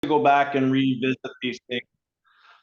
to go back and revisit these things.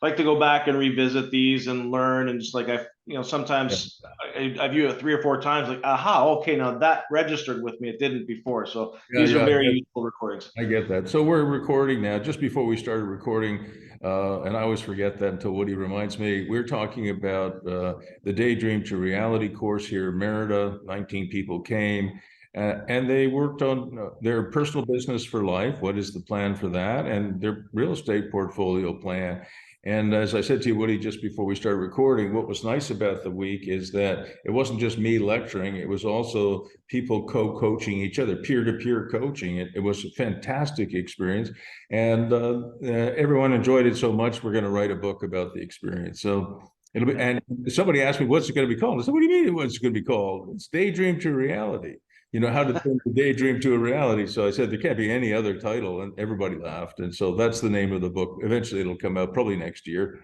I like to go back and revisit these and learn, and just like Yeah. sometimes I view it 3 or 4 times, like, aha, okay, now that registered with me, it didn't before. So Yeah, these are yeah, very useful recordings. I get that. So we're recording now. Just before we started recording, and I always forget that until Woody reminds me, we're talking about the Daydream to Reality course here in Merida. 19 people came, and they worked on their personal business for life. What is the plan for that? And their real estate portfolio plan. And as I said to you, Woody, just before we started recording, what was nice about the week is that it wasn't just me lecturing, it was also people co-coaching each other, peer-to-peer coaching. It was a fantastic experience. And everyone enjoyed it so much, we're going to write a book about the experience. So it'll be, and somebody asked me, what's it going to be called? I said, what do you mean what's it going to be called? It's Daydream to Reality. How to turn the daydream to a reality. So I said, there can't be any other title. And everybody laughed. And so that's the name of the book. Eventually it'll come out probably next year.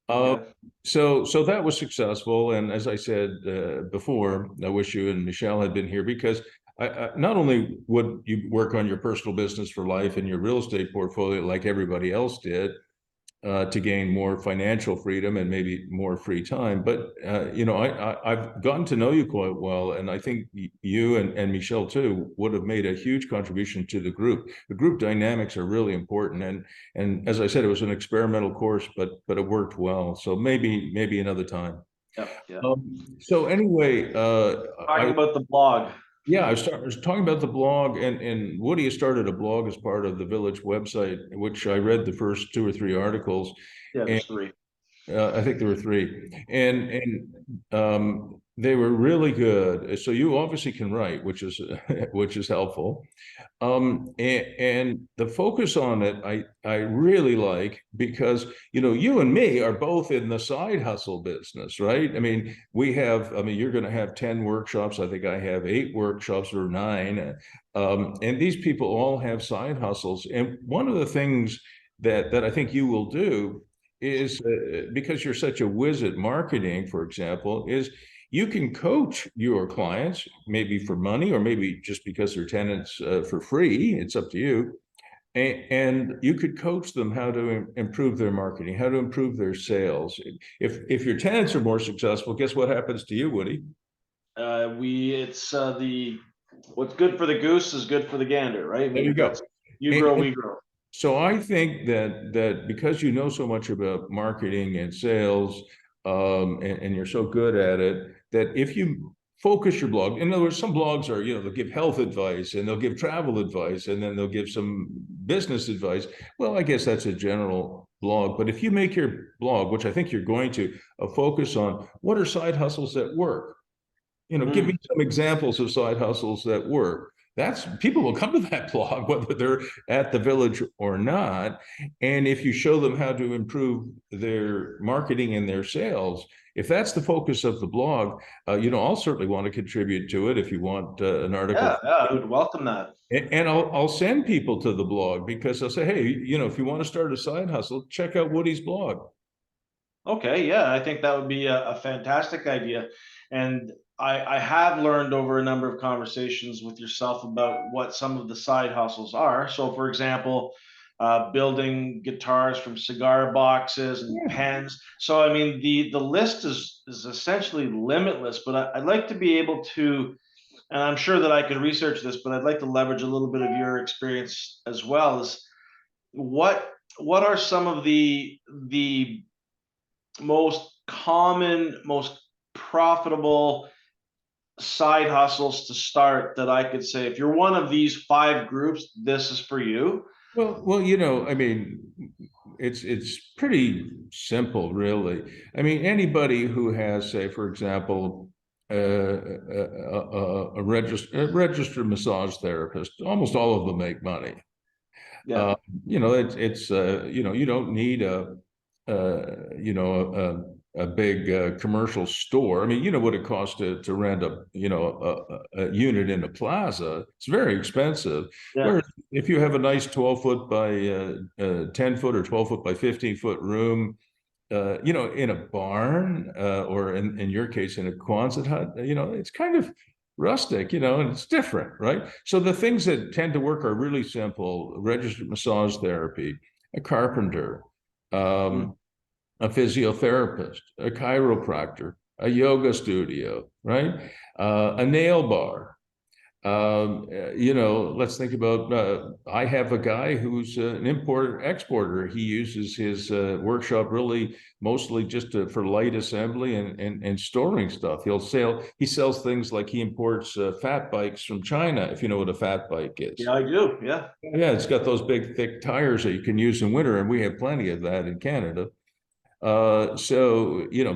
Okay. So that was successful. And as I said before, I wish you and Michelle had been here because not only would you work on your personal business for life and your real estate portfolio like everybody else did, to gain more financial freedom and maybe more free time. But I've gotten to know you quite well, and I think you and Michelle too would have made a huge contribution to the group. The group dynamics are really important, and as I said, it was an experimental course, but it worked well. So maybe another time. Yeah. So anyway, Talking about the blog. yeah, I was talking about the blog, and Woody has started a blog as part of the Village website, which I read the first 2 or 3 articles, Yeah, and there's three. I think there were three, and they were really good. So you obviously can write, which is which is helpful. And the focus on it, I really like because you and me are both in the side hustle business, right? I mean, you're going to have 10 workshops. I think I have 8 workshops or 9, and these people all have side hustles. And one of the things that I think you will do is because you're such a whiz at marketing, for example, is you can coach your clients, maybe for money or maybe just because they're tenants for free. It's up to you. And you could coach them how to improve their marketing, how to improve their sales. If your tenants are more successful, guess what happens to you, Woody? It's the what's good for the goose is good for the gander, right? I There you mean, go. that's you grow, And we grow. so I think that because you know so much about marketing and sales, and you're so good at it, that if you focus your blog, in other words, some blogs are, they'll give health advice and they'll give travel advice and then they'll give some business advice. Well, I guess that's a general blog. But if you make your blog, which I think you're going to, focus on what are side hustles that work, give me some examples of side hustles that work. That's people will come to that blog whether they're at the village or not. And if you show them how to improve their marketing and their sales, if that's the focus of the blog, I'll certainly want to contribute to it if you want an article. Yeah, I would welcome that. And I'll send people to the blog because I'll say, hey, if you want to start a side hustle, check out Woody's blog. Okay, yeah, I think that would be a fantastic idea. And I have learned over a number of conversations with yourself about what some of the side hustles are. So, for example, building guitars from cigar boxes and Yeah. pens. So, I mean, the list is essentially limitless. But I'd like to be able to, and I'm sure that I could research this, but I'd like to leverage a little bit of your experience as well. Is what are some of the most common, most profitable side hustles to start that I could say, if you're one of these 5 groups, this is for you? Well, I mean, it's pretty simple, really. I mean, anybody who has, say, for example, a registered massage therapist, almost all of them make money. Yeah. You don't need a big commercial store. I mean, you know what it costs to rent a unit in a plaza. It's very expensive. Yeah. Whereas if you have a nice 12 foot by 10 foot or 12 foot by 15 foot room, in a barn, or in your case in a Quonset hut, it's kind of rustic, and it's different, right? So the things that tend to work are really simple: registered massage therapy, a carpenter, Mm. a physiotherapist, a chiropractor, a yoga studio, right? A nail bar. Let's think about, I have a guy who's an importer exporter. He uses his workshop really mostly just for light assembly and storing stuff. He sells things like he imports fat bikes from China, if you know what a fat bike is. Yeah, I do. Yeah. Yeah, it's got those big thick tires that you can use in winter, and we have plenty of that in Canada.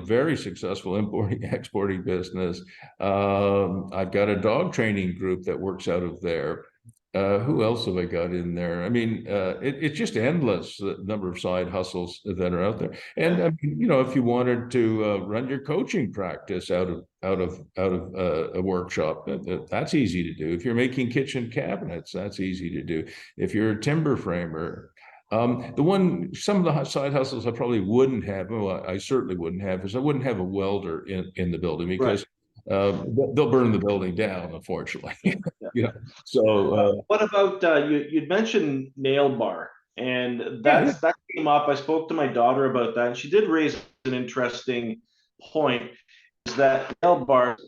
Very successful importing, exporting business. I've got a dog training group that works out of there. Who else have I got in there? I mean, it's just endless, the number of side hustles that are out there. And I mean, if you wanted to run your coaching practice out of a workshop, that's easy to do. If you're making kitchen cabinets, that's easy to do. If you're a timber framer, some of the side hustles I probably wouldn't have, well, I certainly wouldn't have, is I wouldn't have a welder in the building, Right. because they'll burn the building down, unfortunately. Yeah. Yeah. So What about you'd mentioned nail bar, and yeah, that came up. I spoke to my daughter about that, and she did raise an interesting point. Is that nail bars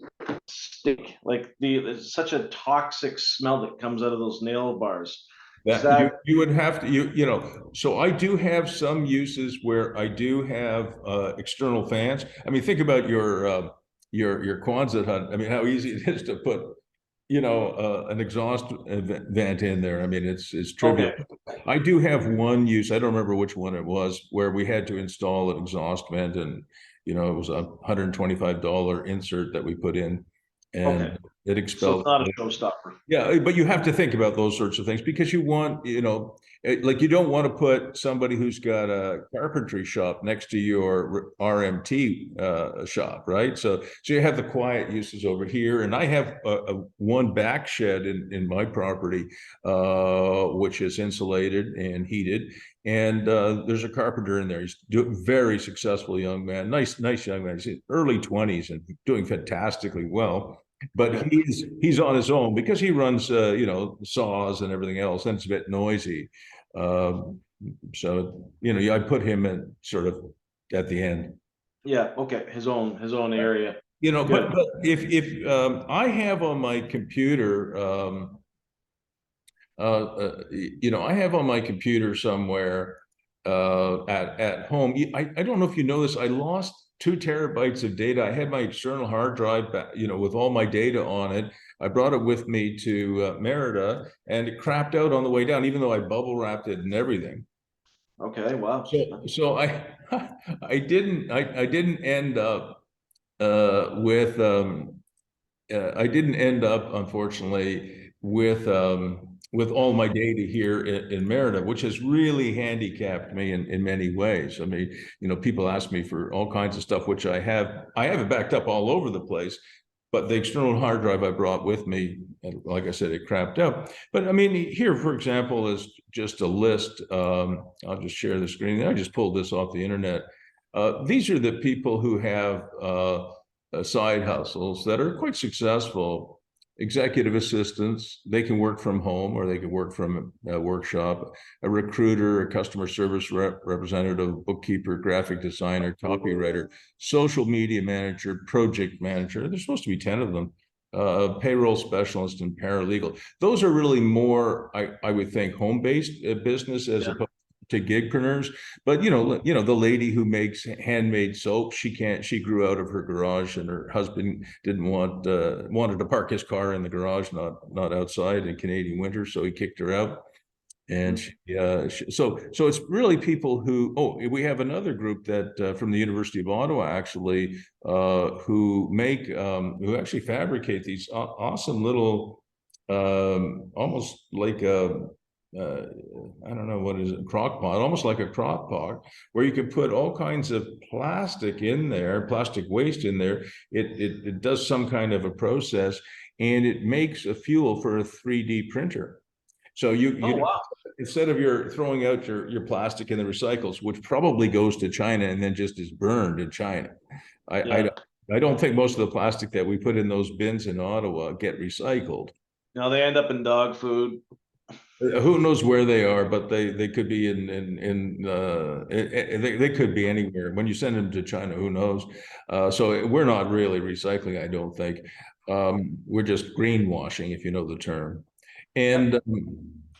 stink? Like there's such a toxic smell that comes out of those nail bars. Is that you that you would have to so I do have some uses where I do have external fans. I mean, think about your Quonset hut. I mean, how easy it is to put an exhaust vent in there. I mean, it's trivial. okay? I do have one use. I don't remember which one it was, where we had to install an exhaust vent, and it was $125 insert that we put in, Okay, and it so it's expelled. not a showstopper. Yeah, but you have to think about those sorts of things, because you want, like, you don't want to put somebody who's got a carpentry shop next to your RMT shop, right? So you have the quiet uses over here, and I have one back shed in my property, which is insulated and heated, and there's a carpenter in there. He's very successful young man, nice young man. He's early 20s and doing fantastically well. But Okay. he's on his own because he runs saws and everything else, and it's a bit noisy. Um, I put him in sort of at the end. Yeah. Okay. His own area. But Good. if I have on my computer, I have on my computer somewhere at home. I don't know if you know this. I lost 2 terabytes of data. I had my external hard drive back, with all my data on it. I brought it with me to Merida, and it crapped out on the way down, even though I bubble wrapped it and everything. Okay. Wow. So I didn't end up with I didn't end up, unfortunately, with all my data here in Merida, which has really handicapped me in many ways. I mean, people ask me for all kinds of stuff, which I have it backed up all over the place. But the external hard drive I brought with me, like I said, it crapped out. But I mean, here, for example, is just a list. I'll just share the screen. I just pulled this off the internet. These are the people who have side hustles that are quite successful. Executive assistants, they can work from home or they can work from a workshop. A recruiter, a customer service representative, bookkeeper, graphic designer, copywriter, social media manager, project manager. There's supposed to be 10 of them. Payroll specialist and paralegal. Those are really more, I would think, home-based business as Yeah. opposed to gigpreneurs. But the lady who makes handmade soap, she grew out of her garage, and her husband didn't wanted to park his car in the garage, not outside in Canadian winter, so he kicked her out. And so it's really people who, we have another group that from the University of Ottawa, actually, who actually fabricate these awesome little, almost like a, I don't know what is it, crock pot, almost like a crock pot, where you can put all kinds of plastic in there, plastic waste in there. It does some kind of a process, and it makes a fuel for a 3D printer. So Oh you wow. instead of your throwing out your plastic in the recycles, which probably goes to China and then just is burned in China. I Yeah. don't I don't think most of the plastic that we put in those bins in Ottawa get recycled. Now they end up in dog food. Who knows where they are, but they could be they could be anywhere. When you send them to China, who knows? So we're not really recycling, I don't think. We're just greenwashing, if you know the term. And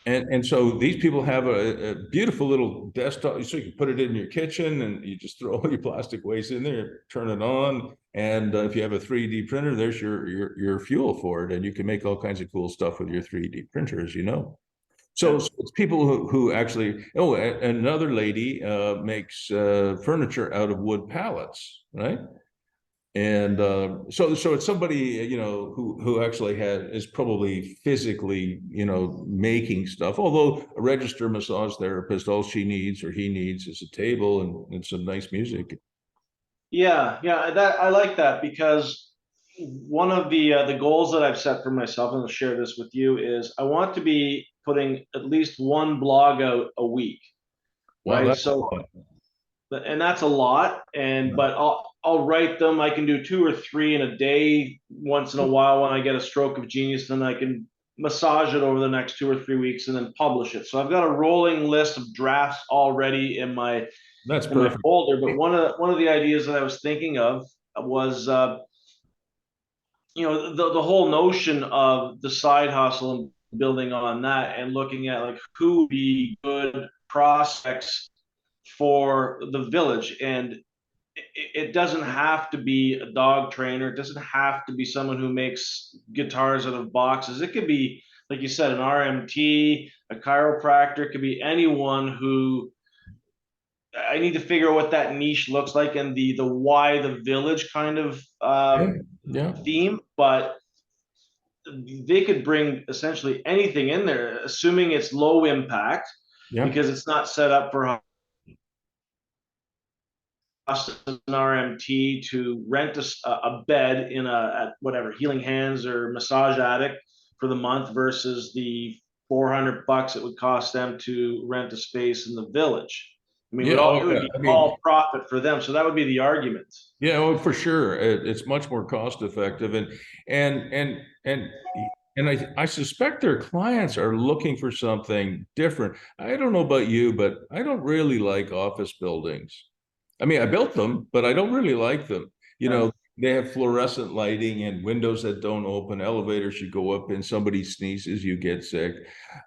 and so these people have a beautiful little desktop, so you can put it in your kitchen, and you just throw all your plastic waste in there, turn it on, and if you have a 3D printer, there's your fuel for it, and you can make all kinds of cool stuff with your 3D printers, you know. So it's people who actually, oh, another lady makes furniture out of wood pallets, right? And so it's somebody, you know, who actually is probably physically, you know, making stuff. Although a registered massage therapist, all she needs or he needs is a table and some nice music. Yeah, that I like that, because one of the goals that I've set for myself, and I'll share this with you, is I want to be putting at least one blog out a week, Wow, right? that's So, and that's a lot, and but I'll write them. I can do 2 or 3 in a day once in a while when I get a stroke of genius. Then I can massage it over the next 2 or 3 weeks and then publish it. So I've got a rolling list of drafts already in my perfect. folder. But one of the ideas that I was thinking of was the whole notion of the side hustle and building on that, and looking at like who would be good prospects for the village. And it doesn't have to be a dog trainer. It doesn't have to be someone who makes guitars out of boxes. It could be, like you said, an RMT, a chiropractor. It could be anyone who, I need to figure out what that niche looks like, and the why the village kind of Yeah. theme. But they could bring essentially anything in there, assuming it's low impact, Yeah. because it's not set up for an RMT to rent a bed in at whatever Healing Hands or Massage Addict for the month versus the $400 it would cost them to rent a space in the village. I mean, Yeah. it Oh, would yeah. be I mean, all profit for them. So that would be the argument. yeah, well, for sure. It's much more cost effective, and and and and I suspect their clients are looking for something different. I don't know about you, but I don't really like office buildings. I mean, I built them, but I don't really like them. You Yeah. know, they have fluorescent lighting and windows that don't open, elevators you go up in, somebody sneezes, you get sick.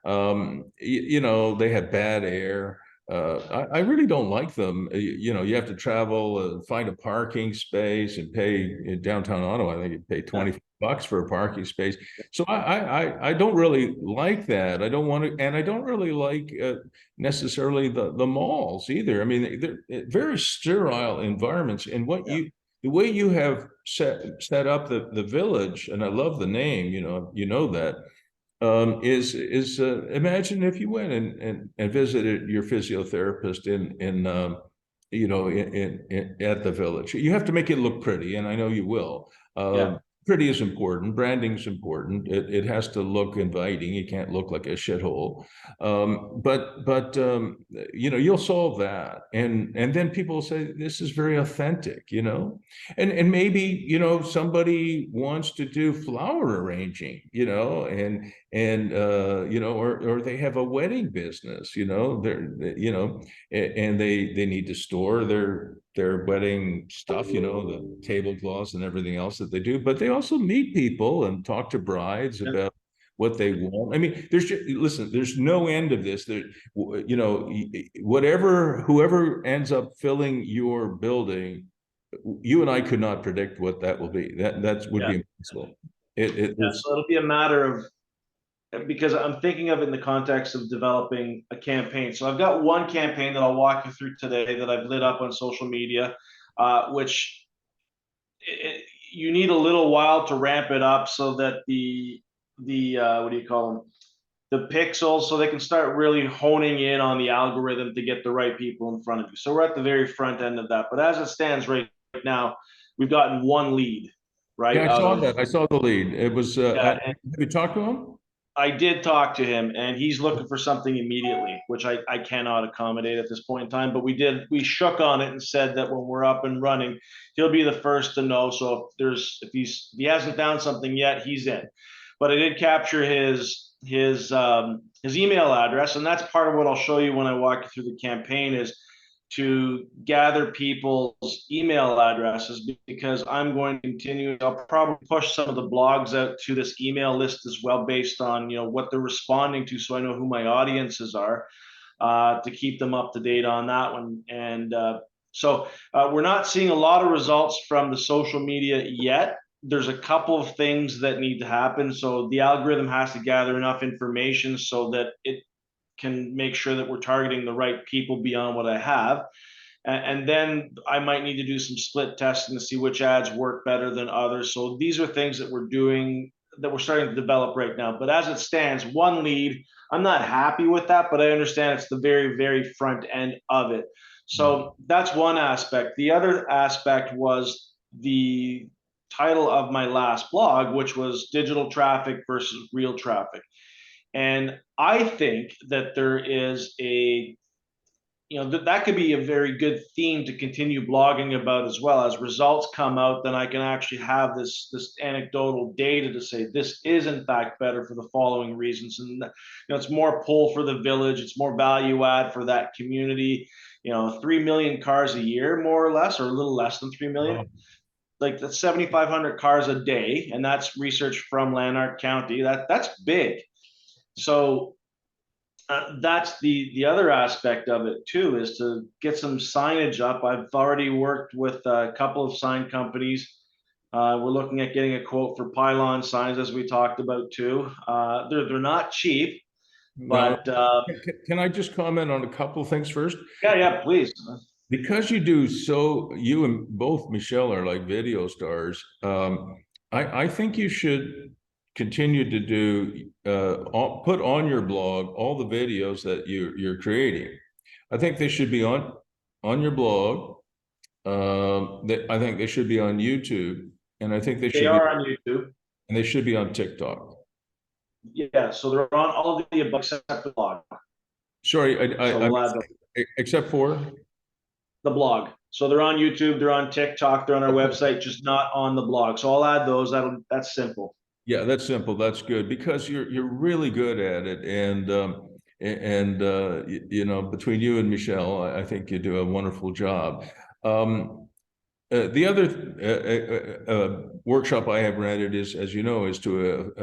You know, they have bad air. I really don't like them. You know, you have to travel, find a parking space and pay in downtown Ottawa. I think you pay $20 for a parking space. So I don't really like that. I don't want to, and I don't really like necessarily the malls either. I mean, they're very sterile environments. And the way you have set up the village, and I love the name, you know that, is imagine if you went and visited your physiotherapist at the village. You have to make it look pretty, and I know you will. Yeah. Pretty is important. Branding is important. It has to look inviting. You can't look like a shithole. But you know, you'll solve that, and then people will say this is very authentic. You know, and maybe, you know, somebody wants to do flower arranging, you know, and you know, or they have a wedding business, you know, you know, and they need to store their wedding stuff, you know, the tablecloths and everything else that they do, but they also meet people and talk to brides about what they want. I mean, listen, there's no end of this. There, you know, whoever ends up filling your building, you and I could not predict what that will be. That would be impossible. So it'll be a matter of, because I'm thinking of it in the context of developing a campaign. So I've got one campaign that I'll walk you through today that I've lit up on social media, which you need a little while to ramp it up so that the what do you call them? The pixels, so they can start really honing in on the algorithm to get the right people in front of you. So we're at the very front end of that. But as it stands right now, we've gotten one lead, right? Yeah, I saw that. I saw the lead. It was. Yeah, Have you talked to him? I did talk to him, and he's looking for something immediately, which I cannot accommodate at this point in time. But we shook on it and said that when we're up and running, he'll be the first to know. So if he hasn't found something yet, he's in. But I did capture his email address, and that's part of what I'll show you when I walk you through the campaign is to gather people's email addresses, because I'm going to continue. I'll probably push some of the blogs out to this email list as well, based on what they're responding to, so I know who my audiences are, to keep them up to date on that one. And we're not seeing a lot of results from the social media yet. There's a couple of things that need to happen. So the algorithm has to gather enough information so that it can make sure that we're targeting the right people beyond what I have. And then I might need to do some split testing to see which ads work better than others. So these are things that we're doing, that we're starting to develop right now. But as it stands, one lead, I'm not happy with that, but I understand it's the very, very front end of it. So that's one aspect. The other aspect was the title of my last blog, which was digital traffic versus real traffic. And I think that there is that could be a very good theme to continue blogging about, as well as results come out. Then I can actually have this anecdotal data to say this is in fact better for the following reasons. And it's more pull for the village, it's more value add for that community. 3 million cars a year, more or less, or a little less than 3 million. Wow. Like that's 7,500 cars a day, and that's research from Lanark County. That's big. So that's the other aspect of it too, is to get some signage up. I've already worked with a couple of sign companies. We're looking at getting a quote for pylon signs, as we talked about too. They're not cheap, No. but Can I just comment on a couple of things first? yeah, please. Because you and both Michelle are like video stars. I think you should continue to do put on your blog all the videos that you're creating. I think they should be on your blog. I think they should be on YouTube, and I think They are on YouTube. and they should be on TikTok. Yeah, so they're on all of the above except the blog. Sorry, So we'll add except for the blog. So they're on YouTube, they're on TikTok, they're on our website, just not on the blog. So I'll add those. That's simple. Yeah, that's simple. That's good, because you're really good at it, and between you and Michelle, I think you do a wonderful job. The other workshop I have rented is, as you know, is to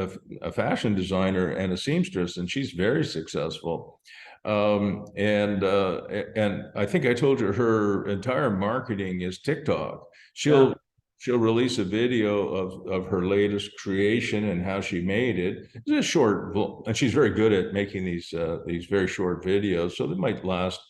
a fashion designer and a seamstress, and she's very successful. And I think I told you her entire marketing is TikTok. She'll release a video of her latest creation and how she made it. It's a short, and she's very good at making these very short videos, so they might last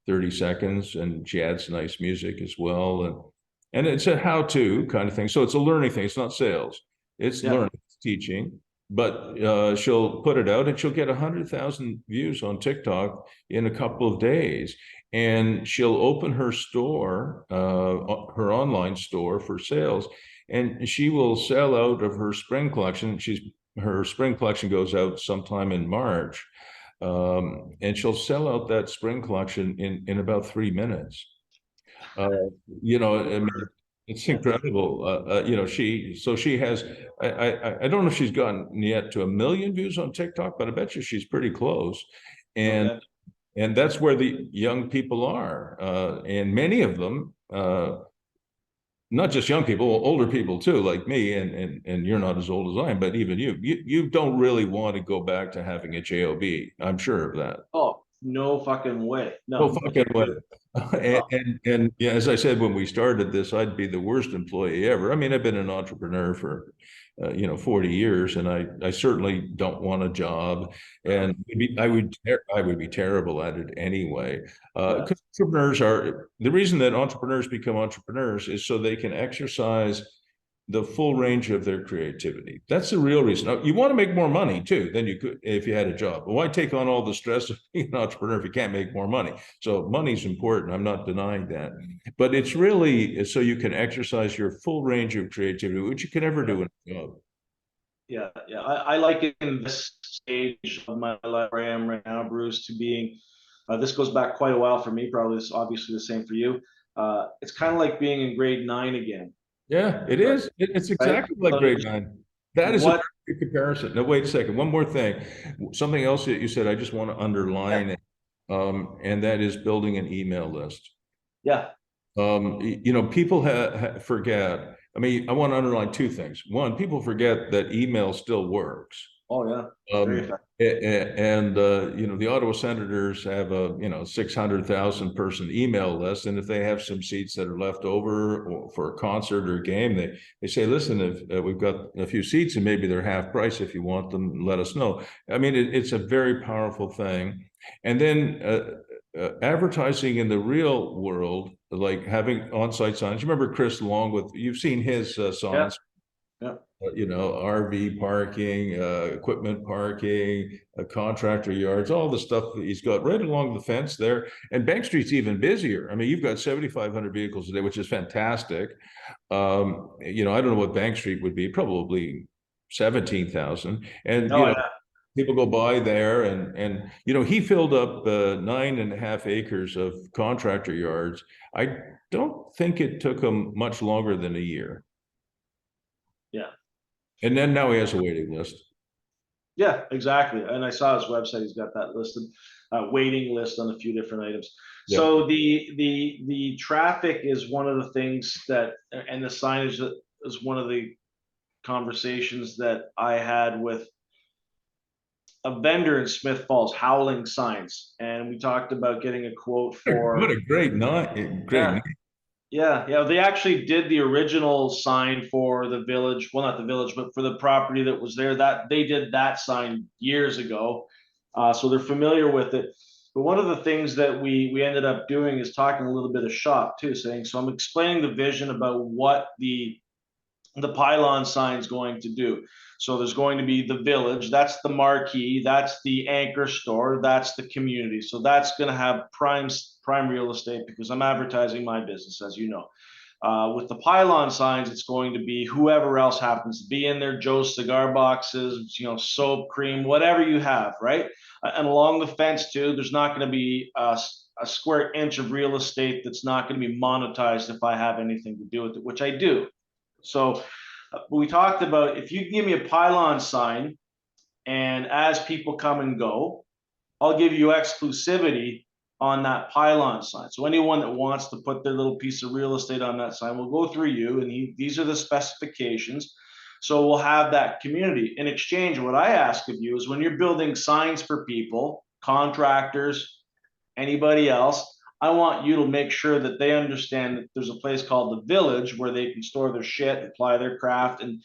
30 seconds, and she adds nice music as well. And it's a how-to kind of thing. So it's a learning thing. It's not sales. It's learning, it's teaching. But she'll put it out, and she'll get 100,000 views on TikTok in a couple of days. And she'll open her store, her online store for sales, and she will sell out of her spring collection. Her spring collection goes out sometime in March, and she'll sell out that spring collection in about 3 minutes. I mean, it's incredible. She has, I don't know if she's gotten yet to 1 million views on TikTok, but I bet you she's pretty close. And that's where the young people are. And many of them, not just young people, older people too, like me, and you're not as old as I am, but even you don't really want to go back to having a job. I'm sure of that. Oh, no fucking way. No fucking way. And yeah, as I said when we started this, I'd be the worst employee ever. I mean, I've been an entrepreneur for 40 years, and I certainly don't want a job, and I would be terrible at it anyway. Because entrepreneurs are, the reason that entrepreneurs become entrepreneurs is so they can exercise the full range of their creativity. That's the real reason. Now, you want to make more money too than you could if you had a job. But why take on all the stress of being an entrepreneur if you can't make more money? So money's important. I'm not denying that. But it's really so you can exercise your full range of creativity, which you can never do in a job. yeah. I like it in this stage of my life where I am right now, Bruce, to being. This goes back quite a while for me. Probably it's obviously the same for you. It's kind of like being in grade 9 again, Yeah, it right? is. It's Right? exactly like Like grade nine. That is a very what? good comparison. No, wait a second. One more thing. Something else that you said, I just want to Yeah, underline it. And that is building an email list. yeah. People forget. I mean, I want to underline two things. One, people forget that email still works. Oh yeah, very Um, effective. and the Ottawa Senators have a 600,000 person email list, and if they have some seats that are left over for a concert or a game, they say, listen, if we've got a few seats and maybe they're half price, if you want them, let us know. I mean, it's a very powerful thing. And then advertising in the real world, like having on-site signs. You remember Chris Long you've seen his Yeah, signs, yeah. RV parking, equipment parking, contractor yards, all the stuff that he's got right along the fence there. And Bank Street's even busier. I mean, you've got 7,500 vehicles a day, which is fantastic. I don't know what Bank Street would be, probably 17,000. And, Oh yeah. people go by there and he filled up 9.5 acres of contractor yards. I don't think it took him much longer than a year. Yeah. And then now he has a waiting list. Yeah, exactly. And I saw his website. He's got that listed, waiting list on a few different items. Yeah. So the traffic is one of the things that, and the signage is one of the conversations that I had with a vendor in Smith Falls, Howling Signs, and we talked about getting a quote What for. a great night. Great Yeah, night. yeah. They actually did the original sign for the village. Well, not the village, but for the property that was there. That they did that sign years ago, so they're familiar with it. But one of the things that we ended up doing is talking a little bit of shop too, saying so. I'm explaining the vision about what the pylon sign is going to do. So there's going to be the village, that's the marquee, that's the anchor store, that's the community. So that's going to have prime real estate because I'm advertising my business, as you know. With the pylon signs, it's going to be whoever else happens to be in there, Joe's cigar boxes, soap, cream, whatever you have, right? And along the fence too, there's not going to be a square inch of real estate that's not going to be monetized if I have anything to do with it, which I do. So we talked about if you give me a pylon sign and as people come and go, I'll give you exclusivity on that pylon sign. So anyone that wants to put their little piece of real estate on that sign will go through you, and these are the specifications. So we'll have that community. In exchange, what I ask of you is when you're building signs for people, contractors, anybody else, I want you to make sure that they understand that there's a place called the village where they can store their shit, apply their craft. And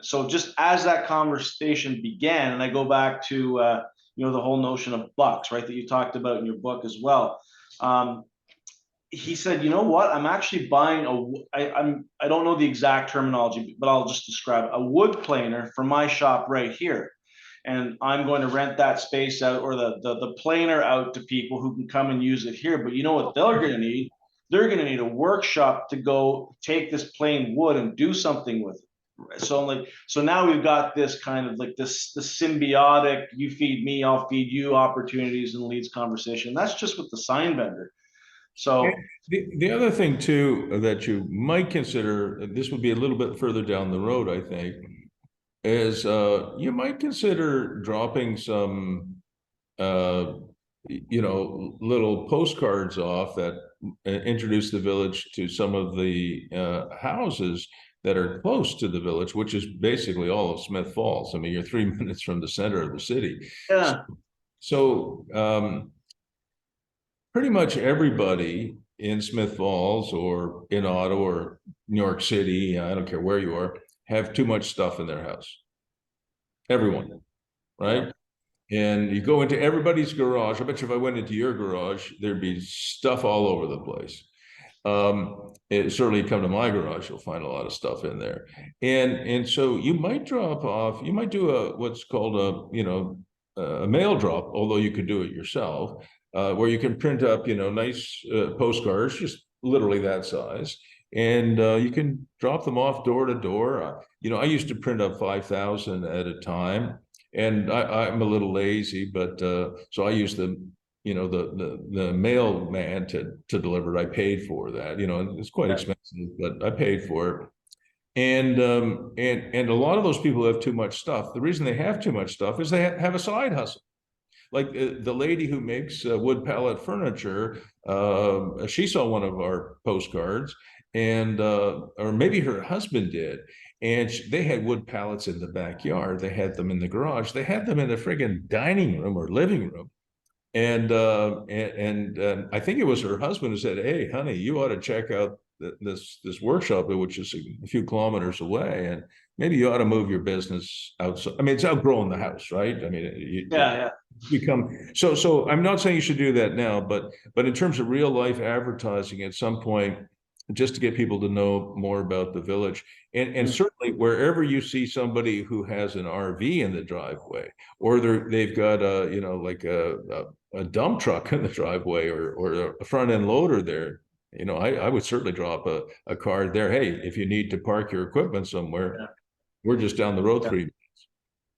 so just as that conversation began, and I go back to the whole notion of bucks, right, that you talked about in your book as well. He said, you know what? I'm actually buying I don't know the exact terminology, but I'll just describe it, a wood planer for my shop right here. And I'm going to rent that space out or the planer out to people who can come and use it here. But you know what they're going to need? They're going to need a workshop to go take this plain wood and do something with it. So now we've got this kind of like this symbiotic, you feed me, I'll feed you opportunities and leads conversation. That's just with the sign vendor. And So the other thing too that you might consider, this would be a little bit further down the road, I think, is you might consider dropping some uh, little postcards off that introduce the village to some of the houses that are close to the village, which is basically all of Smith Falls. I mean, you're 3 minutes from the center of the city. yeah, So pretty much everybody in Smith Falls or in Ottawa or New York City, I don't care where you are, have too much stuff in their house. Everyone, yeah, right? And you go into everybody's garage. I bet you if I went into your garage, there'd be stuff all over the place. It certainly come to my garage, you'll find a lot of stuff in there. And so you might drop off, you might do what's called a mail drop, although you could do it yourself, where you can print up, nice postcards, just literally that size, and you can drop them off door to door. I used to print up 5,000 at a time, and I'm a little lazy, but so I use the mailman to deliver it. I paid for that. It's quite expensive, but I paid for it. And a lot of those people who have too much stuff, the reason they have too much stuff is they have a side hustle. Like the lady who makes wood pallet furniture, she saw one of our postcards, and or maybe her husband did, and they had wood pallets in the backyard. They had them in the garage. They had them in the friggin' dining room or living room. And I think it was her husband who said, "Hey, honey, you ought to check out this workshop, which is a few kilometers away, and maybe you ought to move your business outside." I mean, it's outgrowing the house, right? I mean, Yeah. become so. I'm not saying you should do that now, but in terms of real life advertising, at some point, just to get people to know more about the village, and certainly wherever you see somebody who has an RV in the driveway, or they've got like a dump truck in the driveway, or a front end loader there. I would certainly drop a card there. Hey, if you need to park your equipment somewhere, we're just down the road 3 minutes.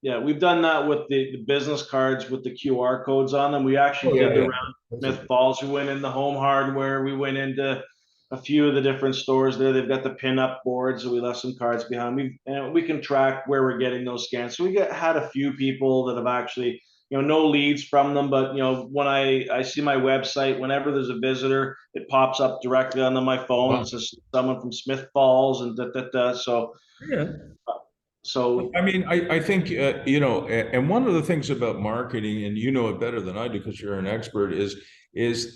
Yeah, we've done that with the business cards with the QR codes on them. We actually did the round Smith Falls. We went into Home Hardware. We went into a few of the different stores there. They've got the pin-up boards, so we left some cards behind. We can track where we're getting those scans. So had a few people that have actually, no leads from them, but when I see my website, whenever there's a visitor, it pops up directly onto my phone. It says someone from Smith Falls and So Yeah. So I mean, I think, and one of the things about marketing, and you know it better than I do because you're an expert, is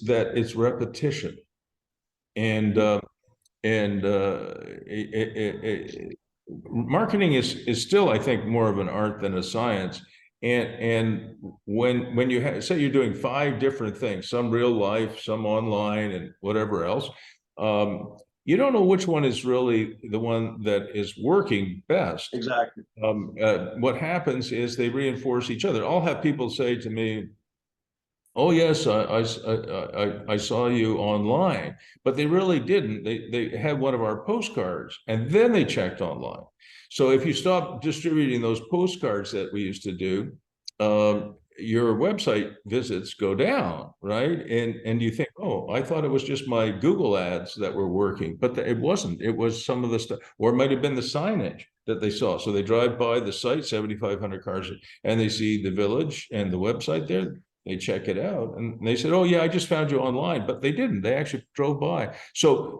that it's repetition. And marketing is still, I think, more of an art than a science. And when you say you're doing 5 different things, some real life, some online, and whatever else, you don't know which one is really the one that is working best. Exactly. What happens is they reinforce each other. I'll have people say to me, "Oh yes, I saw you online," but they really didn't. They had one of our postcards, and then they checked online. So if you stop distributing those postcards that we used to do, your website visits go down, right? And you think, "Oh, I thought it was just my Google ads that were working," but it wasn't. It was some of the stuff, or it might have been the signage that they saw. So they drive by the site, 7,500 cars, and they see the village and the website there. They check it out, and they said, "Oh yeah, I just found you online," but they didn't. They actually drove by. So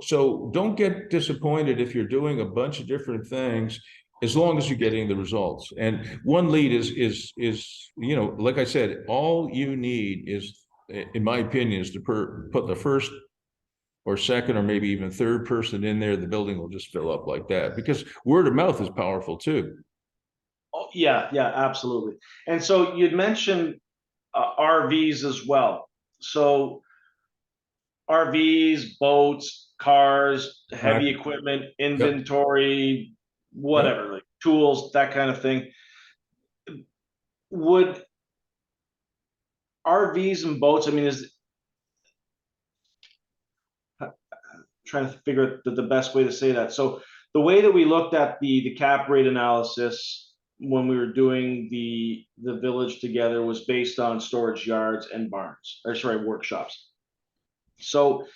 don't get disappointed if you're doing a bunch of different things, as long as you're getting the results. And one lead is like I said, all you need is, in my opinion, is to put the first or second or maybe even third person in there. The building will just fill up like that, because word of mouth is powerful too. Oh, yeah, absolutely. And so you'd mentioned RVs as well. So RVs, boats, cars, heavy equipment, inventory, whatever, like tools, that kind of thing. Would RVs and boats, I mean, is trying to figure out the best way to say that. So the way that we looked at the cap rate analysis when we were doing the village together was based on storage yards and barns, or sorry, workshops. So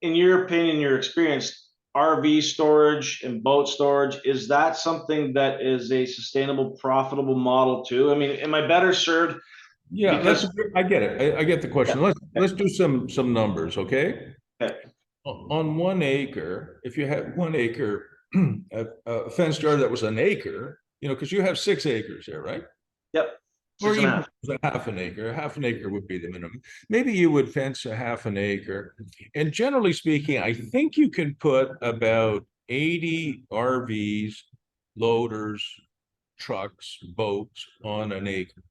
in your opinion, your experience, RV storage and boat storage, is that something that is a sustainable, profitable model too? I mean, am I better served? Yeah, Because I get it. I get the question. Let's do some numbers, okay? okay. On 1 acre, if you had 1 acre, a fenced yard that was an acre, because you have 6 acres there, right? Yep. Or 6.5. even a half an acre. Half an acre would be the minimum. Maybe you would fence a half an acre. And generally speaking, I think you can put about 80 RVs, loaders, trucks, boats on an acre.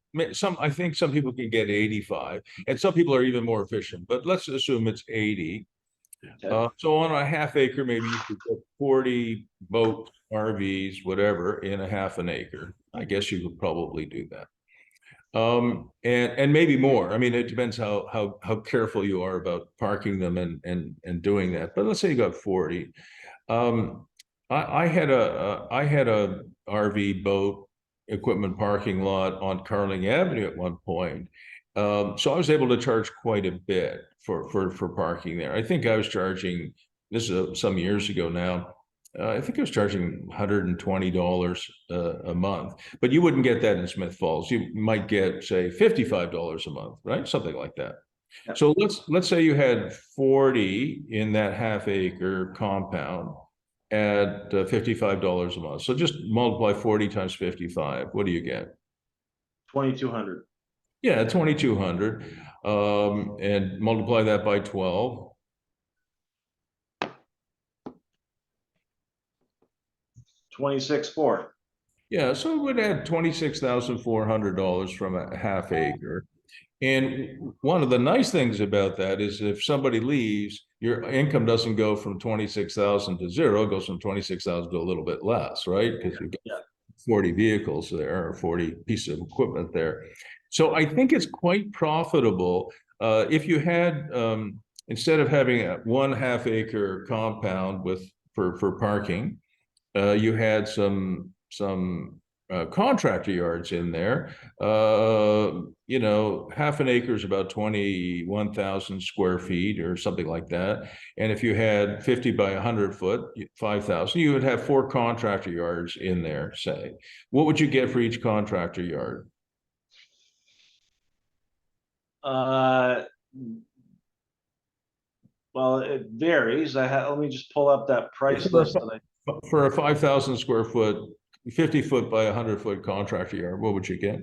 I think some people can get 85, and some people are even more efficient, but let's assume it's 80. Okay. So on a half acre, maybe you could put 40 boats, RVs, whatever, in a half an acre. I guess you could probably do that. And maybe more. I mean, it depends how careful you are about parking them and doing that. But let's say you got 40. I had a RV boat equipment parking lot on Carling Avenue at one point. So I was able to charge quite a bit for parking there. I think I was charging, this is some years ago now. I think I was charging $120 a month, but you wouldn't get that in Smith Falls. You might get, say, $55 a month, right? Something like that. Yep. So let's say you had 40 in that half-acre compound at $55 a month. So just multiply 40 times 55. What do you get? 2,200. Yeah, 2,200. And multiply that by 12. 26,400. Yeah, so it would add $26,400 from a half acre. And one of the nice things about that is if somebody leaves, your income doesn't go from 26,000 to zero, it goes from 26,000 to a little bit less, right? Because you've got 40 vehicles there or 40 pieces of equipment there. So I think it's quite profitable. If you had, instead of having a 1/2 acre compound for parking, you had some contractor yards in there. Half an acre is about 21,000 square feet or something like that. And if you had 50 by 100 foot, 5,000, you would have 4 contractor yards in there, say. What would you get for each contractor yard? Well, it varies. Let me just pull up that price list that For a 5,000 square foot, 50 foot by 100 foot contractor yard, what would you get?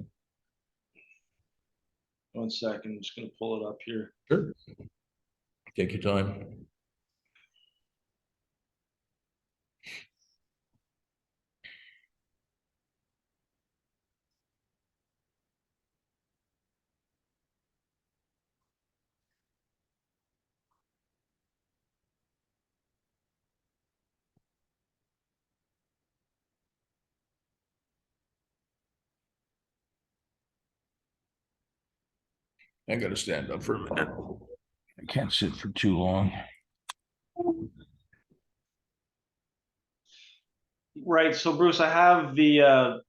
1 second, I'm just going to pull it up here. Sure. Take your time. I got to stand up for a minute. I can't sit for too long. Right. So Bruce, I have the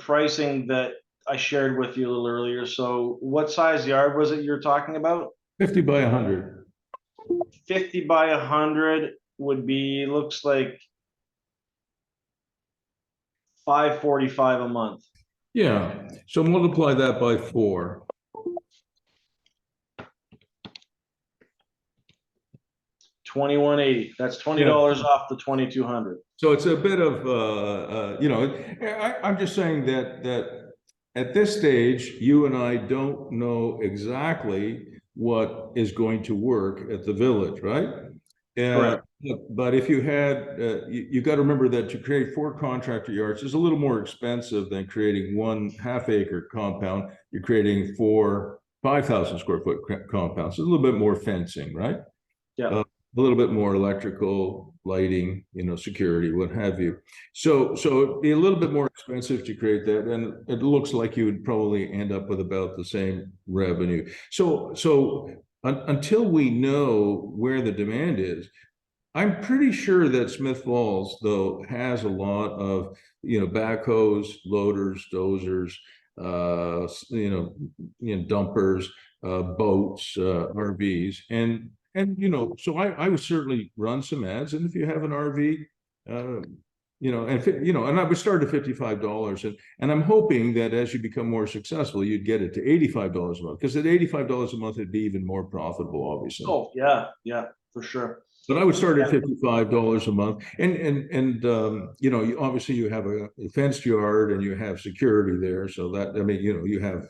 pricing that I shared with you a little earlier. So what size yard was it you're talking about? 50 by 100. 50 by 100 would be, looks like 545 a month. Yeah. So multiply that by 4. 2180. That's $20 off the 2,200. So it's a bit of, I'm just saying that at this stage, you and I don't know exactly what is going to work at the village, right? Correct. But if you had, you got to remember that to create 4 contractor yards is a little more expensive than creating 1/2 acre compound. You're creating 4 5,000 square foot compounds. So a little bit more fencing, right? Yeah. A little bit more electrical, lighting, security, what have you. So it'd be a little bit more expensive to create that, and it looks like you would probably end up with about the same revenue. So until we know where the demand is, I'm pretty sure that Smith Falls, though, has a lot of, backhoes, loaders, dozers, dumpers, boats, RVs, so I would certainly run some ads. And if you have an RV, and I would start at $55, and I'm hoping that as you become more successful, you'd get it to $85 a month, because at $85 a month, it'd be even more profitable, obviously. Oh, yeah, for sure. But I would start at $55 a month, and obviously you have a fenced yard and you have security there, so that, you have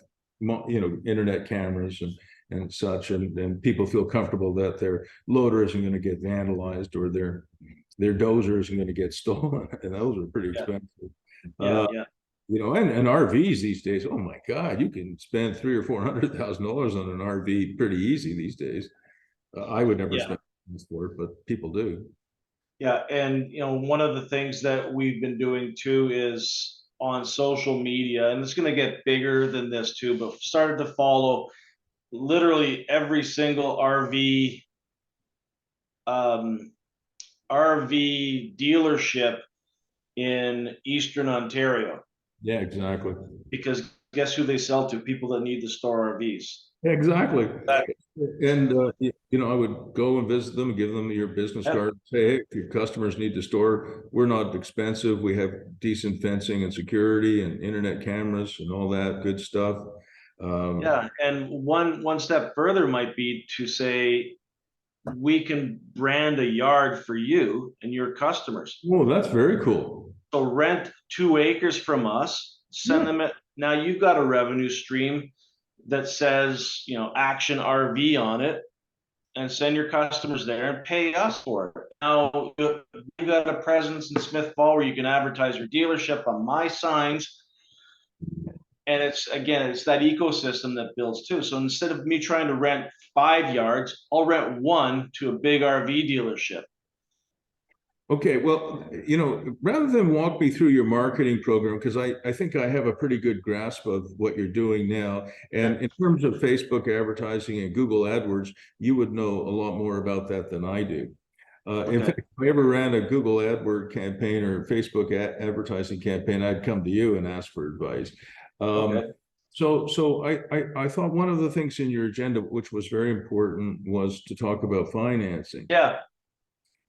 internet cameras and such, and people feel comfortable that their loader isn't going to get vandalized or their dozer isn't going to get stolen, and those are pretty expensive. And RVs these days, oh my God, you can spend $300,000 or $400,000 on an RV pretty easy these days. I would never spend for it, but people do. Yeah, and one of the things that we've been doing too is on social media, and it's going to get bigger than this too, but started to follow literally every single RV RV dealership in Eastern Ontario, Yeah, exactly. because guess who they sell to? People that need to store RVs. Yeah, exactly. That, And I would go and visit them, give them your business yeah, card, say, hey, if your customers need to store, we're not expensive. We have decent fencing and security and internet cameras and all that good stuff. yeah. And one step further might be to say we can brand a yard for you and your customers. Oh, that's very cool. So rent 2 acres from us, send Yeah. them it. Now you've got a revenue stream that says, Action RV on it, and send your customers there and pay us for it. Now you got a presence in Smith Fall where you can advertise your dealership on my signs. And it's that ecosystem that builds too. So instead of me trying to rent 5 yards, I'll rent one to a big RV dealership. Okay, well, rather than walk me through your marketing program, because I think I have a pretty good grasp of what you're doing now. And in terms of Facebook advertising and Google AdWords, you would know a lot more about that than I do. In fact, if I ever ran a Google AdWord campaign or Facebook advertising campaign, I'd come to you and ask for advice. Okay. So I thought one of the things in your agenda, which was very important, was to talk about financing. Yeah.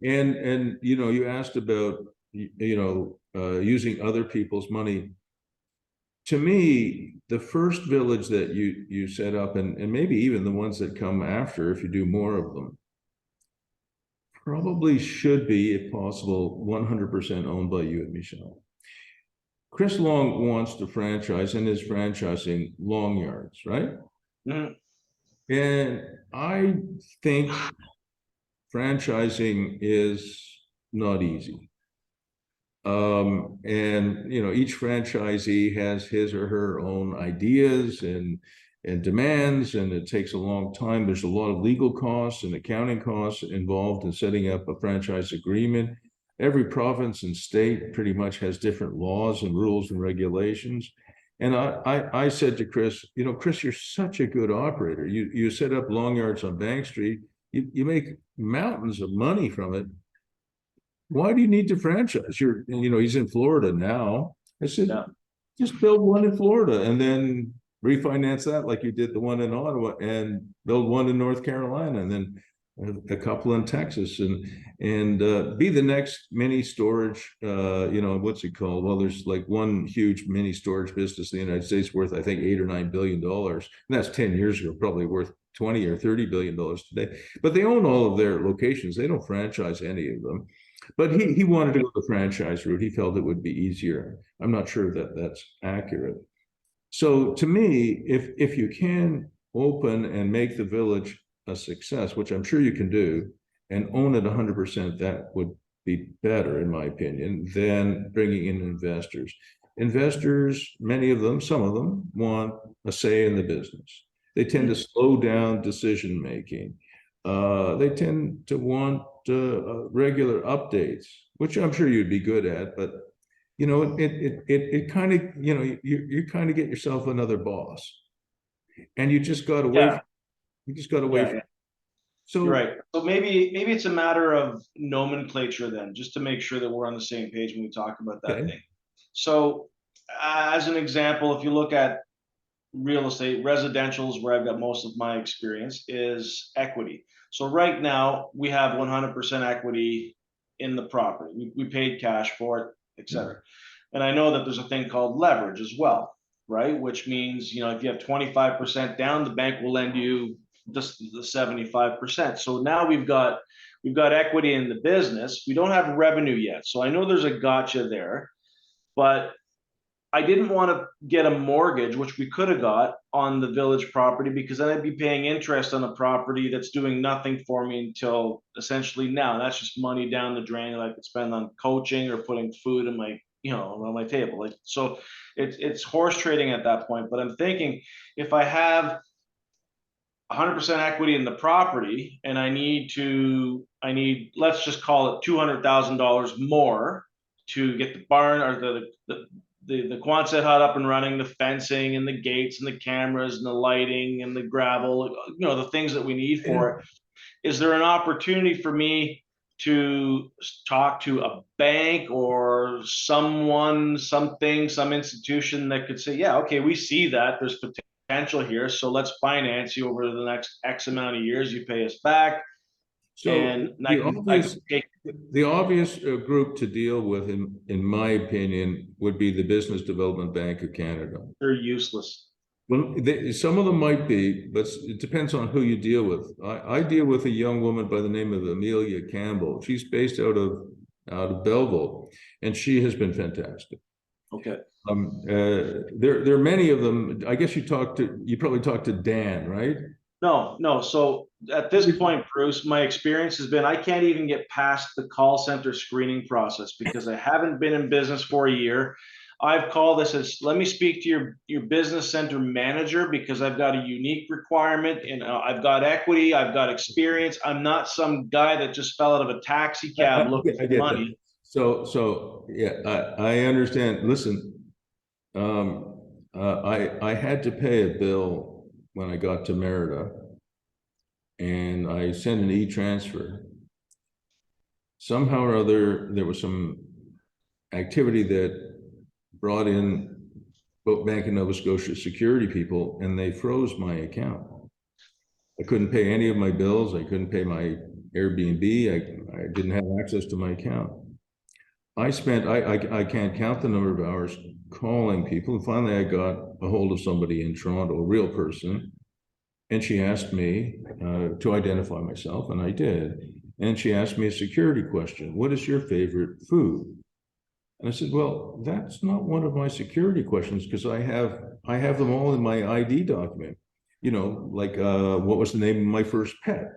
And you asked about using other people's money. To me, the first village that you set up, and maybe even the ones that come after, if you do more of them, probably should be, if possible, 100% owned by you and Michelle. Chris Long wants to franchise and is franchising Long Yards, right? Mm-hmm. And I think franchising is not easy. And each franchisee has his or her own ideas and demands, and it takes a long time. There's a lot of legal costs and accounting costs involved in setting up a franchise agreement. Every province and state pretty much has different laws and rules and regulations. And I said to Chris, Chris, you're such a good operator. You set up Long Yards on Bank Street. You make mountains of money from it. Why do you need to franchise? He's in Florida now. I said, Yeah. just build one in Florida and then refinance that like you did the one in Ottawa, and build one in North Carolina, and then a couple in Texas, and be the next mini storage. What's it called? Well, there's like one huge mini storage business in the United States worth, I think, $8 or $9 billion. And that's 10 years ago, probably worth 20 or $30 billion today. But they own all of their locations. They don't franchise any of them. But he wanted to go the franchise route. He felt it would be easier. I'm not sure that that's accurate. So to me, if you can open and make the village a success, which I'm sure you can do, and own it 100%, that would be better, in my opinion, than bringing in investors. Investors, many of them, some of them, want a say in the business. They tend to slow down decision making. They tend to want regular updates, which I'm sure you'd be good at, but it kind of, you kind of get yourself another boss, and you just got to wait. Yeah. You just got to wait. Yeah. So You're right. So maybe it's a matter of nomenclature then, just to make sure that we're on the same page when we talk about that okay. thing. So as an example, if you look at real estate, residentials, where I've got most of my experience, is equity. So right now we have 100% equity in the property. We paid cash for it, etc. And I know that there's a thing called leverage as well, right? Which means, if you have 25% down, the bank will lend you just the 75%. So now we've got equity in the business. We don't have revenue yet. So I know there's a gotcha there, but I didn't want to get a mortgage, which we could have got on the village property, because then I'd be paying interest on a property that's doing nothing for me until essentially now. And that's just money down the drain that I could spend on coaching or putting food in my, on my table. Like, so it's horse trading at that point. But I'm thinking, if I have 100% equity in the property and I need, let's just call it $200,000 more to get the barn or the Quonset hut up and running, the fencing and the gates and the cameras and the lighting and the gravel, the things that we need for it. Is there an opportunity for me to talk to a bank or someone, something, some institution that could say, yeah, okay, we see that there's potential here, so let's finance you over the next X amount of years. You pay us back, So and I can take. the obvious group to deal with, in my opinion, would be the Business Development Bank of Canada. They're useless. Well, some of them might be, but it depends on who you deal with. I deal with a young woman by the name of Amelia Campbell. She's based out of Belleville, and she has been fantastic. Okay. There are many of them. I guess you probably talked to Dan, right? No. So at this point, Bruce, my experience has been I can't even get past the call center screening process because I haven't been in business for a year. I've called this as, let me speak to your business center manager because I've got a unique requirement and I've got equity, I've got experience. I'm not some guy that just fell out of a taxi cab looking for money. That. So yeah, I understand. Listen, I had to pay a bill when I got to Merida, and I sent an e-transfer. Somehow or other, there was some activity that brought in both Bank of Nova Scotia security people, and they froze my account. I couldn't pay any of my bills. I couldn't pay my Airbnb. I didn't have access to my account. I can't count the number of hours calling people. And finally, I got a hold of somebody in Toronto, a real person. And she asked me to identify myself, and I did. And she asked me a security question. What is your favorite food? And I said, well, that's not one of my security questions because I have them all in my ID document. You know, like what was the name of my first pet?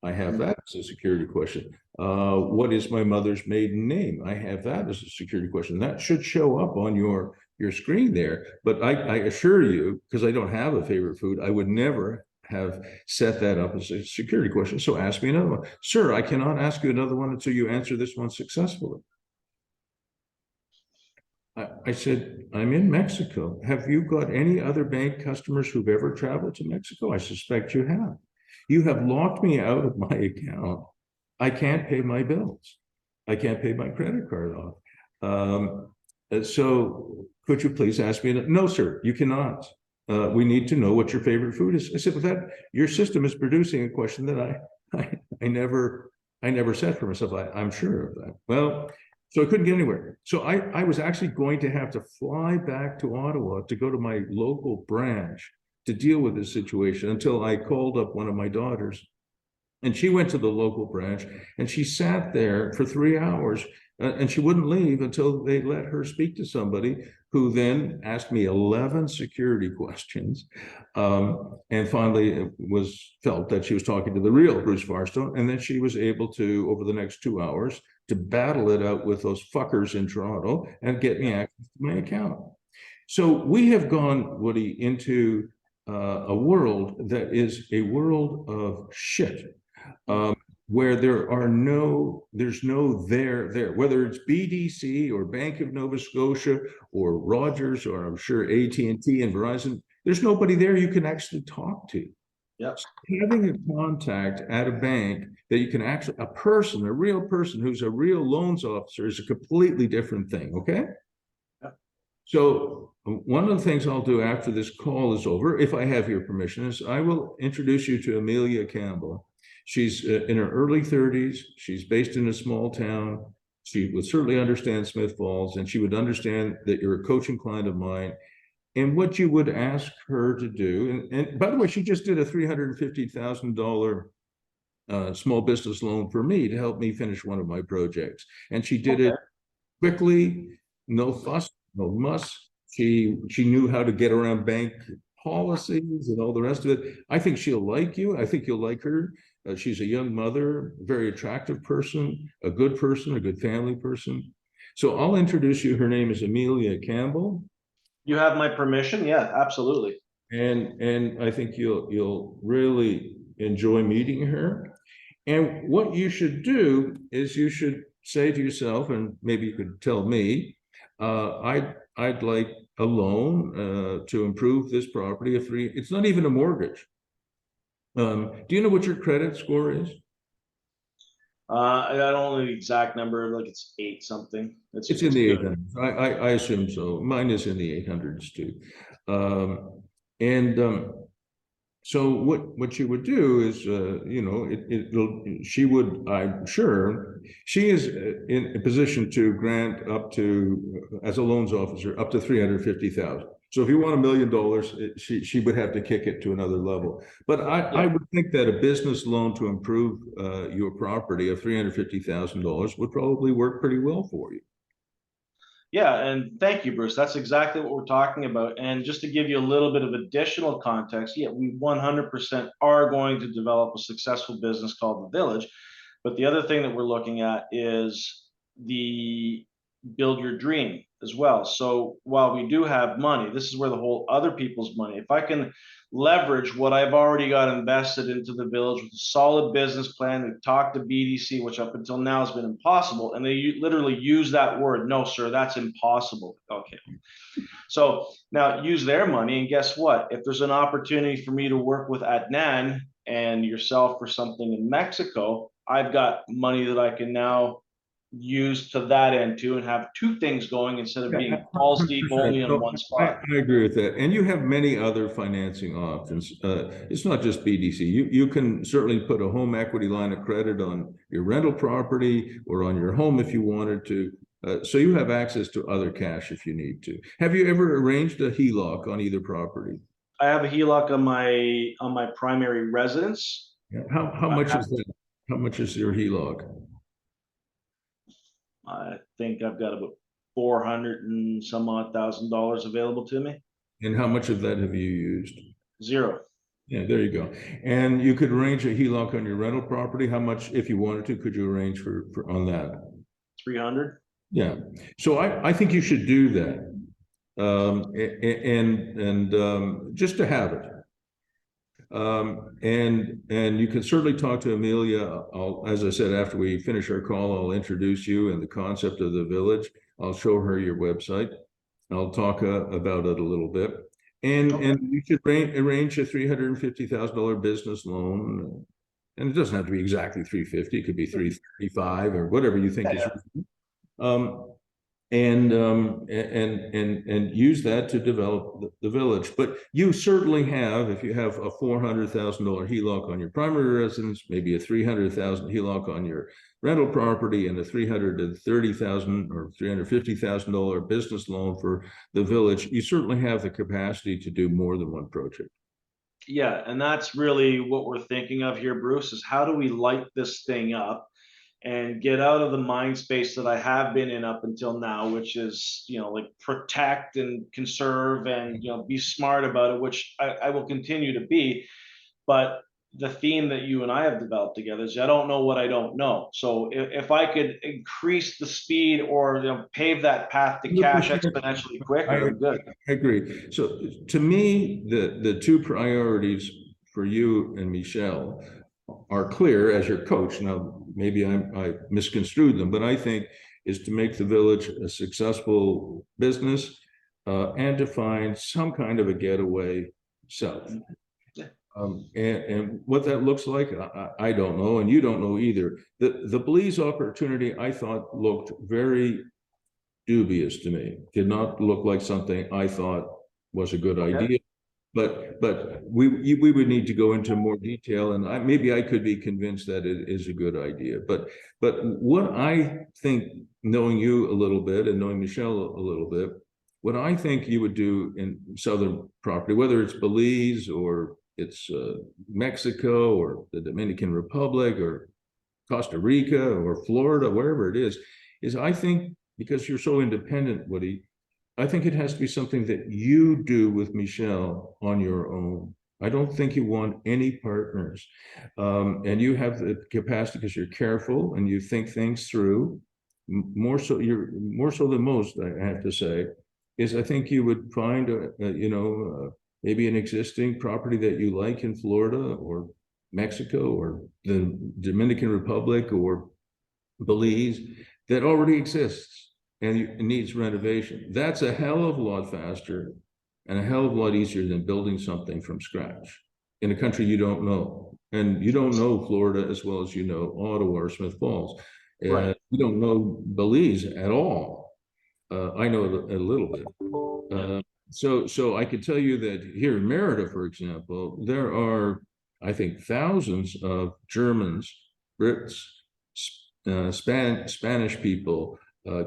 I have that as a security question. What is my mother's maiden name? I have that as a security question. That should show up on your screen there. But I assure you, because I don't have a favorite food, I would never have set that up as a security question. So ask me another one. Sir, I cannot ask you another one until you answer this one successfully. I said, I'm in Mexico. Have you got any other bank customers who've ever traveled to Mexico? I suspect you have. You have locked me out of my account. I can't pay my bills. I can't pay my credit card off. So could you please ask me? No, sir, you cannot. We need to know what your favorite food is. I said, well, your system is producing a question that I never set for myself. I'm sure of that. Well, so I couldn't get anywhere. So I was actually going to have to fly back to Ottawa to go to my local branch to deal with this situation until I called up one of my daughters. And she went to the local branch and she sat there for 3 hours and she wouldn't leave until they let her speak to somebody who then asked me 11 security questions. And finally it felt that she was talking to the real Bruce Firestone. And then she was able to, over the next 2 hours, to battle it out with those fuckers in Toronto and get me access to my account. So we have gone, Woody, into a world that is a world of shit, where there's no there, whether it's BDC or Bank of Nova Scotia or Rogers, or I'm sure AT&T and Verizon, there's nobody there you can actually talk to. Yep. Having a contact at a bank that you can actually, a real person who's a real loans officer is a completely different thing, okay? Yep. So one of the things I'll do after this call is over, if I have your permission, is I will introduce you to Amelia Campbell. She's in her early 30s. She's based in a small town. She would certainly understand Smith Falls, and she would understand that you're a coaching client of mine. And what you would ask her to do, and by the way, she just did a $350,000 small business loan for me to help me finish one of my projects. And she did it quickly, no fuss, no muss. She knew how to get around bank policies and all the rest of it. I think she'll like you. I think you'll like her. She's a young mother, a very attractive person, a good family person. So I'll introduce you. Her name is Amelia Campbell. You have my permission? Yeah, absolutely. And I think you'll really enjoy meeting her. And what you should do is you should say to yourself, and maybe you could tell me, I'd like a loan to improve this property. It's not even a mortgage. Do you know what your credit score is? I don't know the exact number, like it's eight something. It's in It's the good. 800s. I assume so. Mine is in the 800s too. And so what you would do is, she would, I'm sure, she is in a position to grant up to, as a loans officer, up to 350,000. So if you want $1 million, she would have to kick it to another level. But I Yeah. would think that a business loan to improve your property of $350,000 would probably work pretty well for you. Yeah, and thank you, Bruce. That's exactly what we're talking about. And just to give you a little bit of additional context, yeah, we 100% are going to develop a successful business called The Village. But the other thing that we're looking at is the build your dream as well. So while we do have money, this is where the whole other people's money, if I can leverage what I've already got invested into the village with a solid business plan, and talk to BDC, which up until now has been impossible, and they literally use that word, no, sir, that's impossible. Okay. So now use their money, and guess what? If there's an opportunity for me to work with Adnan and yourself for something in Mexico, I've got money that I can now use to that end too, and have two things going instead of Yeah, being balls deep 100%. only in No, one I, spot. I agree with that. And you have many other financing options. It's not just BDC. You can certainly put a home equity line of credit on your rental property or on your home if you wanted to. So you have access to other cash if you need to. Have you ever arranged a HELOC on either property? I have a HELOC on my primary residence. Yeah. How much is that? How much is your HELOC? I think I've got about 400 and some odd $1,000 available to me. And how much of that have you used? Zero. Yeah, there you go. And you could arrange a HELOC on your rental property. How much, if you wanted to, could you arrange for on that? 300. Yeah. So I think you should do that. And just to have it. And you can certainly talk to Amelia. As I said, after we finish our call, I'll introduce you and the concept of the village. I'll show her your website. I'll talk about it a little bit. And you should arrange a $350,000 business loan. And it doesn't have to be exactly 350. It could be 335 or whatever you think is reasonable. And use that to develop the village. But you certainly have, if you have a $400,000 HELOC on your primary residence, maybe a $300,000 HELOC on your rental property, and a $330,000 or $350,000 business loan for the village, you certainly have the capacity to do more than one project. Yeah, and that's really what we're thinking of here, Bruce, is how do we light this thing up and get out of the mind space that I have been in up until now, which is, like protect and conserve and, be smart about it, which I will continue to be. But the theme that you and I have developed together is I don't know what I don't know. So if I could increase the speed or pave that path to cash 100%. exponentially quicker, I'm good. I agree. So to me, the two priorities for you and Michelle are clear as your coach. Now, maybe I misconstrued them, but I think is to make the village a successful business and to find some kind of a getaway south. And what that looks like, I don't know, and you don't know either. The Belize opportunity, I thought, looked very dubious to me. Did not look like something I thought was a good idea. But we would need to go into more detail, and maybe I could be convinced that it is a good idea. But what I think, knowing you a little bit and knowing Michelle a little bit, what I think you would do in southern property, whether it's Belize or it's Mexico or the Dominican Republic or Costa Rica or Florida, wherever it is I think, because you're so independent, Woody, I think it has to be something that you do with Michelle on your own. I don't think you want any partners. And you have the capacity because you're careful and you think things through. More so, you're more so than most, I have to say, is I think you would find, maybe an existing property that you like in Florida or Mexico or the Dominican Republic or Belize that already exists and it needs renovation. That's a hell of a lot faster and a hell of a lot easier than building something from scratch. in a country you don't know. And you don't know Florida as well as you know Ottawa or Smith Falls. Right. You don't know Belize at all. I know a little bit. So I could tell you that here in Merida, for example, there are, I think, thousands of Germans, Brits, Spanish people,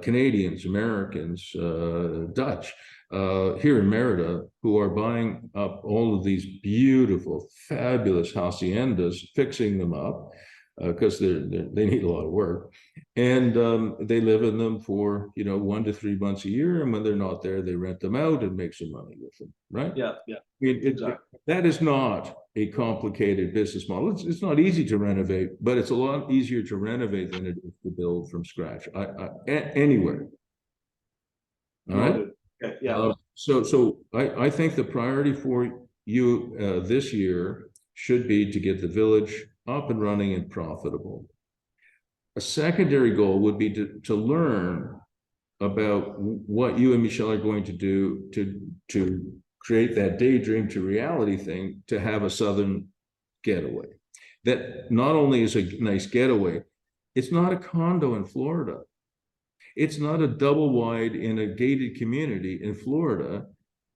Canadians, Americans, Dutch, here in Merida, who are buying up all of these beautiful, fabulous haciendas, fixing them up because they need a lot of work, and they live in them for 1 to 3 months a year, and when they're not there, they rent them out and make some money with them, right? Yeah, yeah, Exactly. That is not a complicated business model. It's not easy to renovate, but it's a lot easier to renovate than it is to build from scratch. Anywhere. All right. Okay, yeah. So I think the priority for you this year should be to get the village up and running and profitable. A secondary goal would be to learn about what you and Michelle are going to do to create that daydream to reality thing, to have a southern getaway. That not only is a nice getaway, it's not a condo in Florida. It's not a double wide in a gated community in Florida,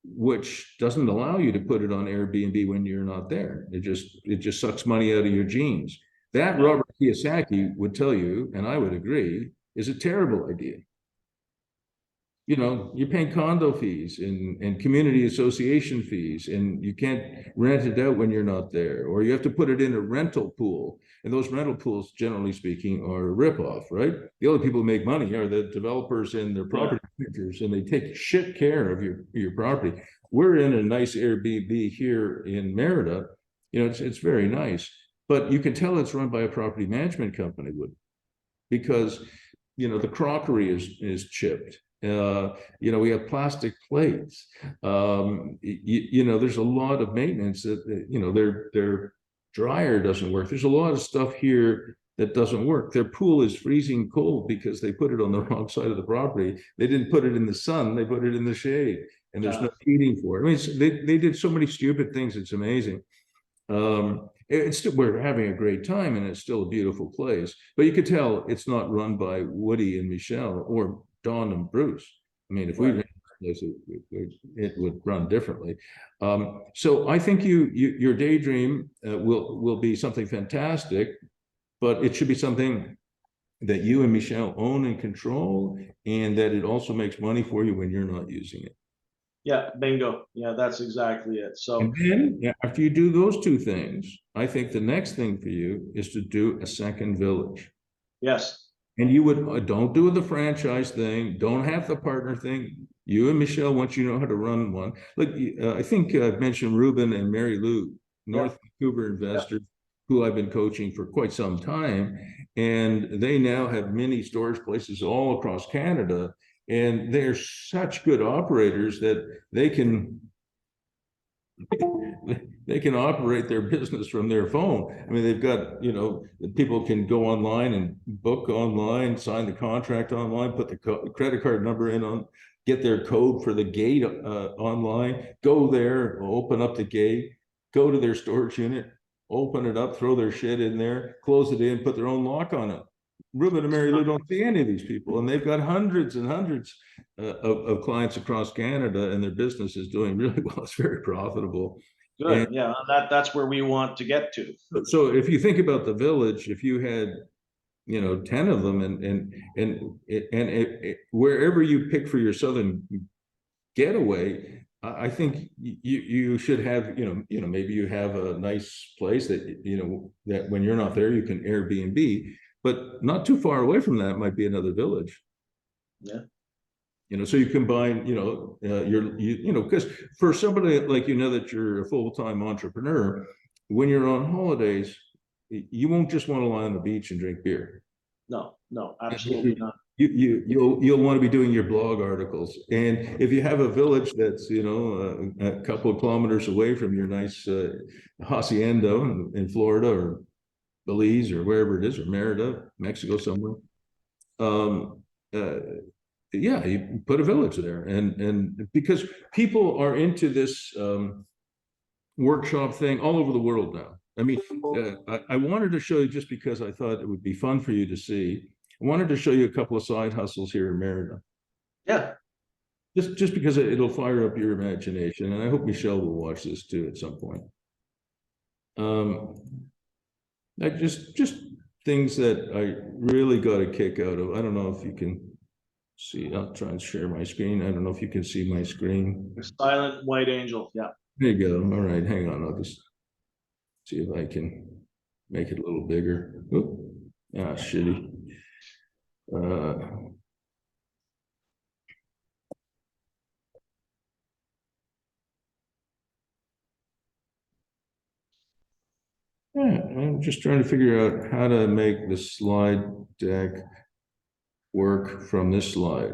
which doesn't allow you to put it on Airbnb when you're not there. It just sucks money out of your jeans. That Robert Kiyosaki would tell you, and I would agree, is a terrible idea. You're paying condo fees and community association fees, and you can't rent it out when you're not there, or you have to put it in a rental pool. And those rental pools, generally speaking, are a ripoff, right? The only people who make money are the developers and their property managers, and they take shit care of your property. We're in a nice Airbnb here in Merida. It's very nice, but you can tell it's run by a property management company, because the crockery is chipped. We have plastic plates. There's a lot of maintenance that their dryer doesn't work. There's a lot of stuff here that doesn't work. Their pool is freezing cold because they put it on the wrong side of the property. They didn't put it in the sun, they put it in the shade, and there's no heating for it. I mean, they did so many stupid things, it's amazing. We're having a great time, and it's still a beautiful place, but you could tell it's not run by Woody and Michelle or Don and Bruce. I mean, if we ran this, it would run differently. So I think your daydream will be something fantastic, but it should be something that you and Michelle own and control, and that it also makes money for you when you're not using it. Yeah, bingo. Yeah, that's exactly it. So, and then after you do those two things, I think the next thing for you is to do a second village. Yes. And you would don't do the franchise thing, don't have the partner thing. You and Michelle, once you know how to run one, look, I think I've mentioned Ruben and Mary Lou, North Vancouver investors, who I've been coaching for quite some time, and they now have mini storage places all across Canada, and they're such good operators that they can operate their business from their phone. I mean, they've got, people can go online and book online, sign the contract online, put the credit card number in, get their code for the gate online, go there, open up the gate, go to their storage unit, open it up, throw their shit in there, close it in, put their own lock on it. Ruben and Mary Lou don't see any of these people, and they've got hundreds and hundreds of clients across Canada, and their business is doing really well. It's very profitable. Good. And yeah, that's where we want to get to. So if you think about the village, if you had 10 of them, and wherever you pick for your southern getaway, I think you should have, maybe you have a nice place that that when you're not there you can Airbnb, but not too far away from that might be another village. Yeah. So you combine, because for somebody like that you're a full-time entrepreneur, when you're on holidays, you won't just want to lie on the beach and drink beer. No, absolutely not. You'll want to be doing your blog articles, and if you have a village that's a couple of kilometers away from your nice hacienda in Florida or Belize or wherever it is, or Merida, Mexico somewhere, you put a village there, and because people are into this workshop thing all over the world now. I mean, I wanted to show you just because I thought it would be fun for you to see. I wanted to show you a couple of side hustles here in Merida. Yeah. Just because it'll fire up your imagination, and I hope Michelle will watch this too at some point. Just things that I really got a kick out of. I don't know if you can see. I'll try and share my screen. I don't know if you can see my screen. The silent white angel. Yeah. There you go. All right, hang on. I'll just see if I can make it a little bigger. Oop. Ah, shitty. Yeah, I'm just trying to figure out how to make the slide deck work from this slide.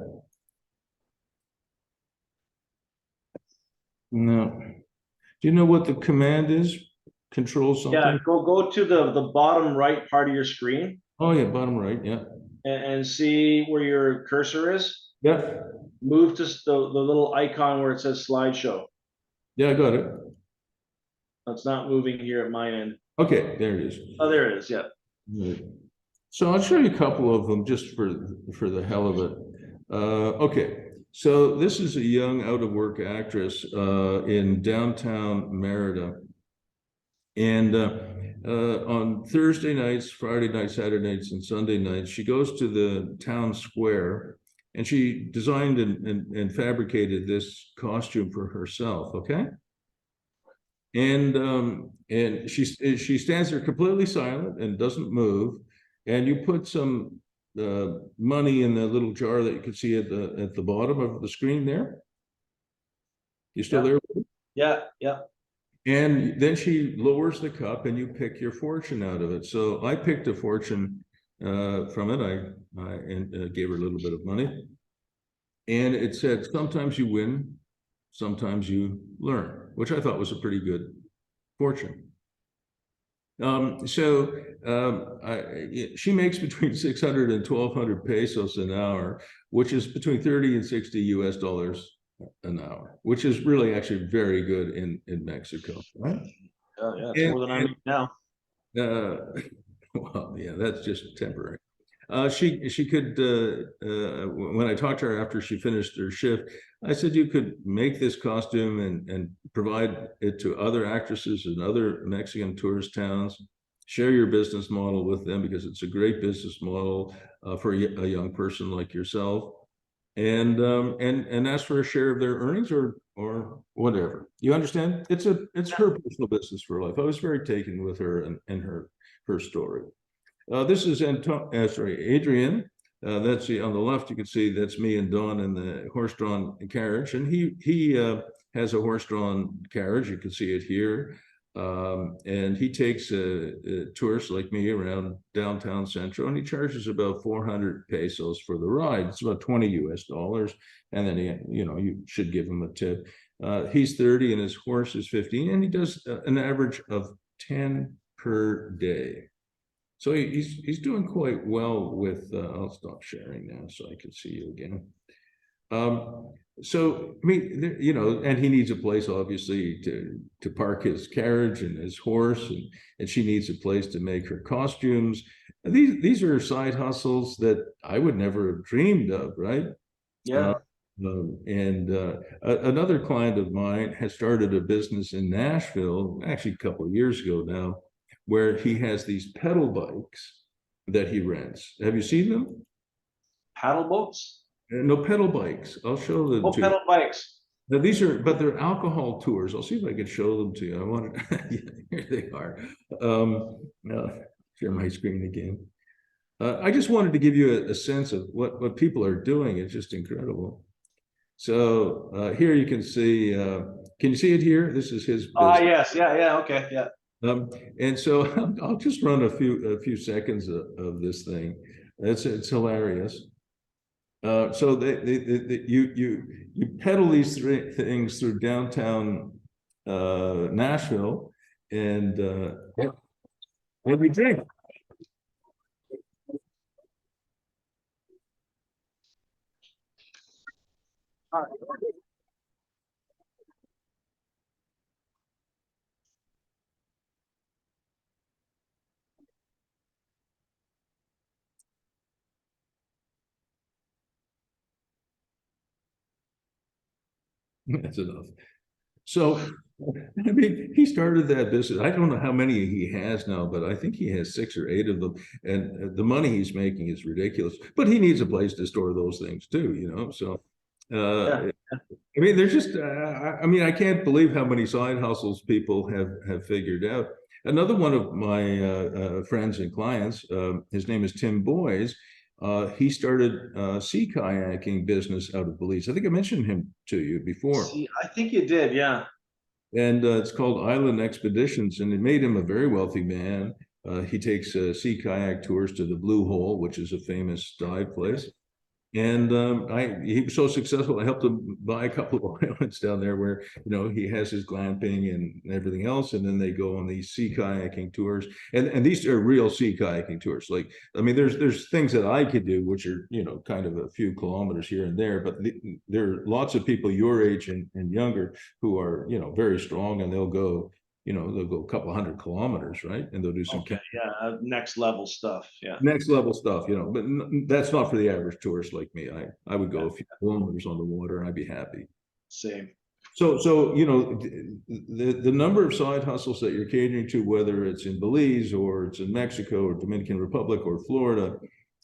No. Do you know what the command is? Control something? Yeah, go to the bottom right part of your screen. Oh yeah, bottom right, yeah. And see where your cursor is. Yeah. Move to the little icon where it says slideshow. Yeah, I got it. It's not moving here at my end. Okay, there it is. Oh, there it is, yeah. So I'll show you a couple of them just for the hell of it. Okay, so this is a young out-of-work actress in downtown Merida. And on Thursday nights, Friday nights, Saturday nights, and Sunday nights, she goes to the town square and she designed and fabricated this costume for herself, okay? And she stands there completely silent and doesn't move. And you put some money in the little jar that you can see at the bottom of the screen there. You still there? Yeah, yeah. And then she lowers the cup and you pick your fortune out of it. So I picked a fortune from it. I gave her a little bit of money. And it said, sometimes you win, sometimes you learn, which I thought was a pretty good fortune. She makes between 600 and 1,200 pesos an hour, which is between 30 and 60 US dollars an hour, which is really actually very good in Mexico, right? Yeah, it's more than I make now. Well, yeah, that's just temporary. She could, when I talked to her after she finished her shift, I said, you could make this costume and provide it to other actresses in other Mexican tourist towns, share your business model with them because it's a great business model for a young person like yourself, and ask for a share of their earnings or whatever. You understand? It's her personal business for life. I was very taken with her and her story. This is Adrian. That's on the left. You can see that's me and Don in the horse-drawn carriage, and he has a horse-drawn carriage. You can see it here, and he takes tourists like me around downtown Central, and he charges about 400 pesos for the ride. It's about 20 US dollars, and then you should give him a tip. He's 30, and his horse is 15, and he does an average of 10 per day. So he's doing quite well with, I'll stop sharing now so I can see you again. So, I mean, and he needs a place, obviously, to park his carriage and his horse, and she needs a place to make her costumes. These are side hustles that I would never have dreamed of, right? Yeah. Another client of mine has started a business in Nashville, actually a couple of years ago now, where he has these pedal bikes that he rents. Have you seen them? Paddle boats? No, pedal bikes. I'll show them to you. Pedal bikes. Now, but they're alcohol tours. I'll see if I can show them to you. I want to, yeah, here they are. Share my screen again. I just wanted to give you a sense of what people are doing. It's just incredible. So here you can see, can you see it here? This is his business. Yes, yeah, okay, yeah. And so I'll just run a few seconds of this thing. It's hilarious. So you pedal these things through downtown Nashville, and we drink. That's enough. So, I mean, he started that business. I don't know how many he has now, but I think he has 6 or 8 of them. And the money he's making is ridiculous. But he needs a place to store those things too, you know. So, Yeah. I mean, there's just, I mean, I can't believe how many side hustles people have figured out. Another one of my friends and clients, his name is Tim Boys. He started a sea kayaking business out of Belize. I think I mentioned him to you before. See, I think you did, yeah. And it's called Island Expeditions, and it made him a very wealthy man. He takes sea kayak tours to the Blue Hole, which is a famous dive place. And he was so successful, I helped him buy a couple of islands down there where, you know, he has his glamping and everything else. And then they go on these sea kayaking tours. And these are real sea kayaking tours. Like, I mean, there's things that I could do, which are, you know, kind of a few kilometers here and there, but there are lots of people your age and younger who are, you know, very strong, and they'll go a couple 100 kilometers, right? And they'll do some Okay, yeah, next level stuff. Yeah, next level stuff, you know, but that's not for the average tourist like me. I would go yeah, a few kilometers on the water and I'd be happy. same. So you know, the number of side hustles that you're catering to, whether it's in Belize or it's in Mexico or Dominican Republic or Florida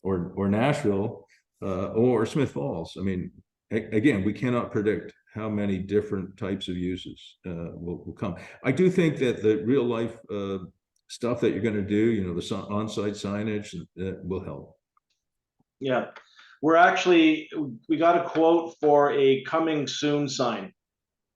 or Nashville or Smith Falls. I mean, again, we cannot predict how many different types of uses will come. I do think that the real life stuff that you're going to do, you know, the on-site signage will help. Yeah, we got a quote for a coming soon sign.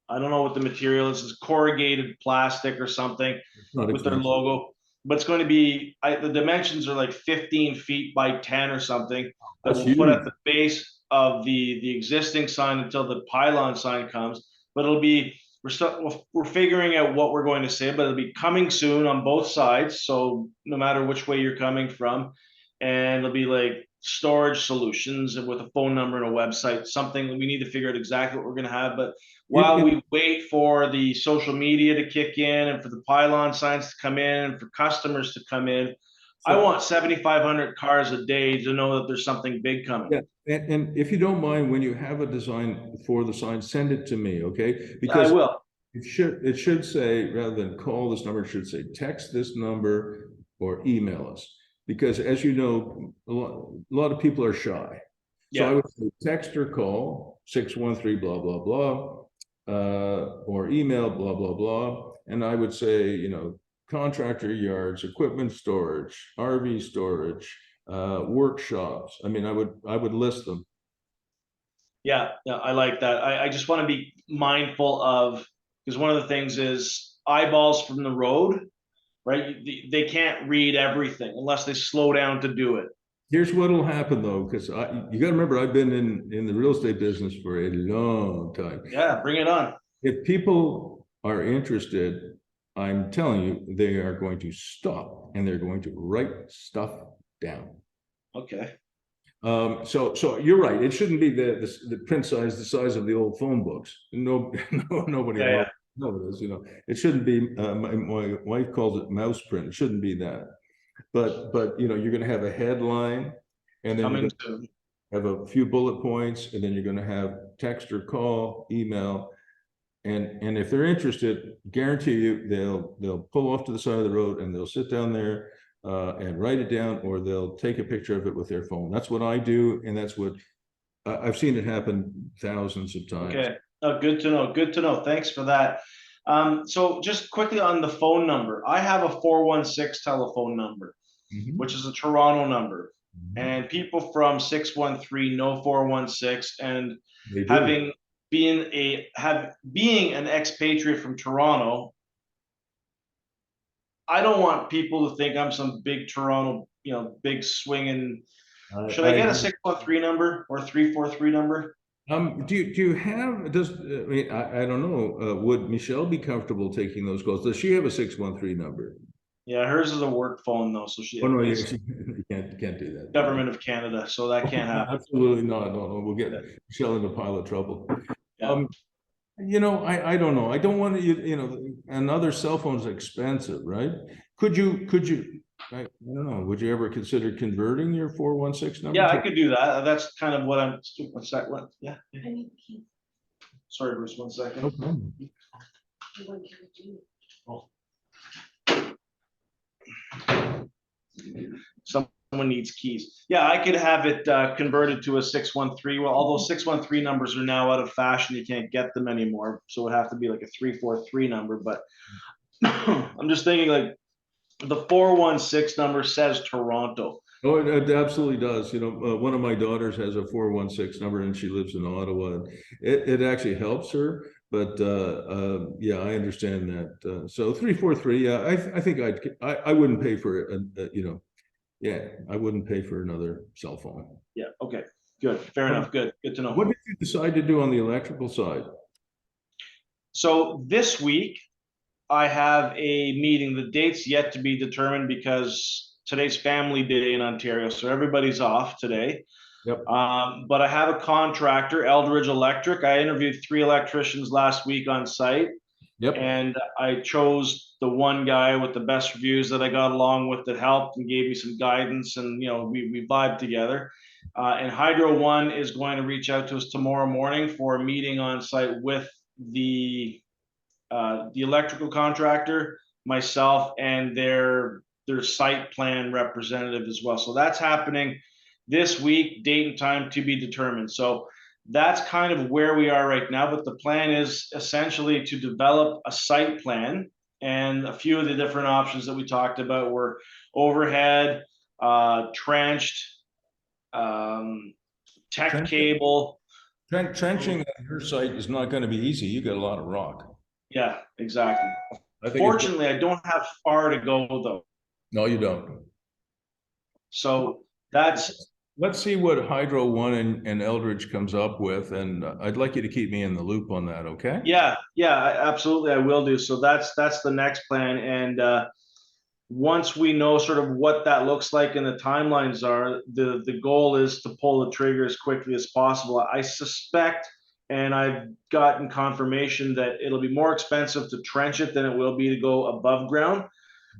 I don't know what the material is. It's corrugated plastic or something with their logo, but it's going to be, the dimensions are like 15 feet by 10 or something that That's we'll put huge. at the base of the existing sign until the pylon sign comes. But it'll be, we're figuring out what we're going to say, but it'll be coming soon on both sides. So no matter which way you're coming from, and it'll be like storage solutions and with a phone number and a website, something we need to figure out exactly what we're going to have. But while we wait for the social media to kick in and for the pylon signs to come in and for customers to come in, I want 7,500 cars a day to know that there's something big coming. Yeah, and if you don't mind, when you have a design for the sign, send it to me, okay? I will. It should say, rather than call this number, it should say text this number or email us. Because as you know, a lot of people are shy. So I would say text or call 613 blah blah blah, or email blah blah blah, and I would say, you know, contractor yards, equipment storage, RV storage, workshops. I mean, I would list them. Yeah, I like that. I just want to be mindful of, because one of the things is eyeballs from the road, right? They can't read everything unless they slow down to do it. Here's what'll happen though, because you got to remember, I've been in the real estate business for a long time. Yeah, bring it on. If people are interested, I'm telling you, they are going to stop and they're going to write stuff down. Okay. So you're right. It shouldn't be the print size, the size of the old phone books. Nobody knows, you know, it shouldn't be, my wife calls it mouse print. It shouldn't be that. But you know, you're going to have a headline, and then you're going to have a few bullet points, and then you're going to have text or call, email, and if they're interested, guarantee you they'll pull off to the side of the road and they'll sit down there and write it down, or they'll take a picture of it with their phone. That's what I do, and that's what I've seen it happen thousands of times. Okay. Oh, good to know. Good to know. Thanks for that. So just quickly on the phone number, I have a 416 telephone number, which is a Toronto number, and people from 613 know 416, and being an expatriate from Toronto, I don't want people to think I'm some big Toronto, you know, big swinging. Should I get a 613 number or 343 number? Do you have, I mean, I don't know, would Michelle be comfortable taking those calls? Does she have a 613 number? Yeah, hers is a work phone though, so Oh no, you can't do that. Government of Canada, so that can't happen. Absolutely not. No, we'll get Michelle in a pile of trouble. Yeah. You know, I don't know. I don't want to, you know, another cell phone is expensive, right? Could you, I don't know, would you ever consider converting your 416 number? Yeah, I could do that. That's kind of what I'm, what's that? What? Yeah. Sorry, Bruce, 1 second. No problem. Someone needs keys. Yeah, I could have it converted to a 613. Well, although 613 numbers are now out of fashion, you can't get them anymore. So it would have to be like a 343 number. But I'm just thinking like the 416 number says Toronto. Oh, it absolutely does. You know, one of my daughters has a 416 number and she lives in Ottawa. It actually helps her, but yeah, I understand that. So 343, yeah, I think I wouldn't pay for it. You know, yeah, I wouldn't pay for another cell phone. Yeah. Okay. Good. Fair enough. Good. Good to know. What did you decide to do on the electrical side? So this week I have a meeting. The date's yet to be determined because today's family day in Ontario, so everybody's off today. Yep. But I have a contractor, Eldridge Electric. I interviewed 3 electricians last week on site. Yep. And I chose the one guy with the best reviews that I got along with that helped and gave me some guidance, and you know we vibed together. And Hydro One is going to reach out to us tomorrow morning for a meeting on site with the electrical contractor, myself, and their site plan representative as well. So that's happening this week, date and time to be determined. So that's kind of where we are right now. But the plan is essentially to develop a site plan, and a few of the different options that we talked about were overhead, trenched, tech cable. Trenching on your site is not going to be easy. You got a lot of rock. Yeah, exactly. I think Fortunately, I don't have far to go though. no, you don't. So that's. Let's see what Hydro One and Eldridge comes up with, and I'd like you to keep me in the loop on that, okay? Yeah, absolutely, I will do. So that's the next plan, and once we know sort of what that looks like and the timelines are, the goal is to pull the trigger as quickly as possible. I suspect, and I've gotten confirmation that it'll be more expensive to trench it than it will be to go above ground.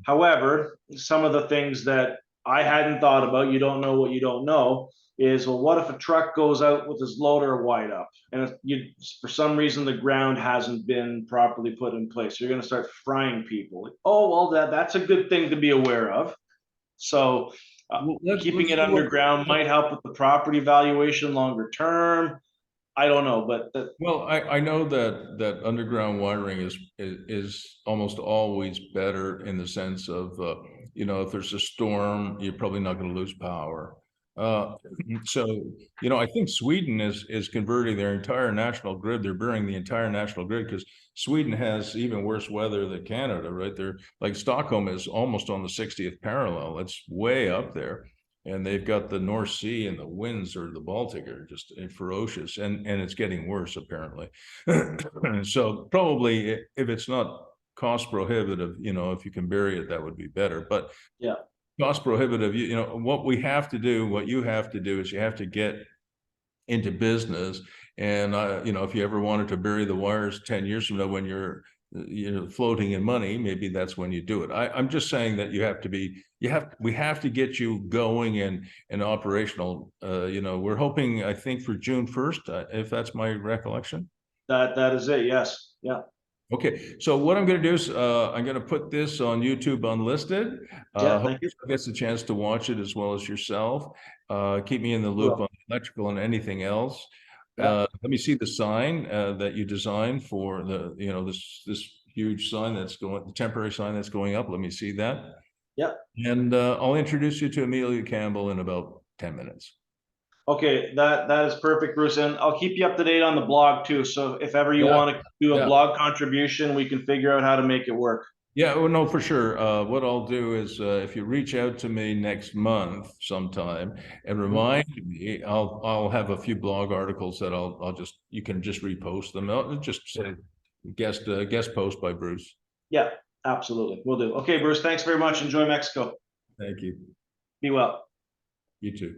However, some of the things that I hadn't thought about, you don't know what you don't know, is, well, what if a truck goes out with his loader wide up and for some reason the ground hasn't been properly put in place? You're going to start frying people. Oh, well, that's a good thing to be aware of. So keeping it underground might help with the property valuation longer term. I don't know, but well, I know that underground wiring is almost always better in the sense of you know, if there's a storm, you're probably not going to lose power. So you know, I think Sweden is converting their entire national grid. They're burying the entire national grid because Sweden has even worse weather than Canada, right? They're like Stockholm is almost on the 60th parallel. It's way up there. And they've got the North Sea, and the winds or the Baltic are just ferocious, and it's getting worse apparently. So probably if it's not cost prohibitive, you know, if you can bury it, that would be better. But yeah, cost prohibitive, you know, what we have to do, what you have to do is you have to get into business. And you know, if you ever wanted to bury the wires 10 years from now when you're floating in money, maybe that's when you do it. I'm just saying that we have to get you going and operational. You know, we're hoping, I think, for June 1st, if that's my recollection. That is it. Yes. Yeah. Okay, so what I'm going to do is I'm going to put this on YouTube unlisted. Hope you gets a chance to watch it as well as yourself. Keep me in the loop on electrical and anything else. Let me see the sign that you designed for the, you know, this huge sign that's going, the temporary sign that's going up. Let me see that. Yeah. And I'll introduce you to Amelia Campbell in about 10 minutes. Okay, that is perfect, Bruce, and I'll keep you up to date on the blog too. So if ever you want to do a blog contribution, we can figure out how to make it work. Yeah, well, no, for sure. What I'll do is if you reach out to me next month sometime and remind me, I'll have a few blog articles that you can just repost them. I'll just say guest post by Bruce. Yeah, absolutely. We'll do. Okay, Bruce, thanks very much. Enjoy Mexico. Thank you. Be well. You too.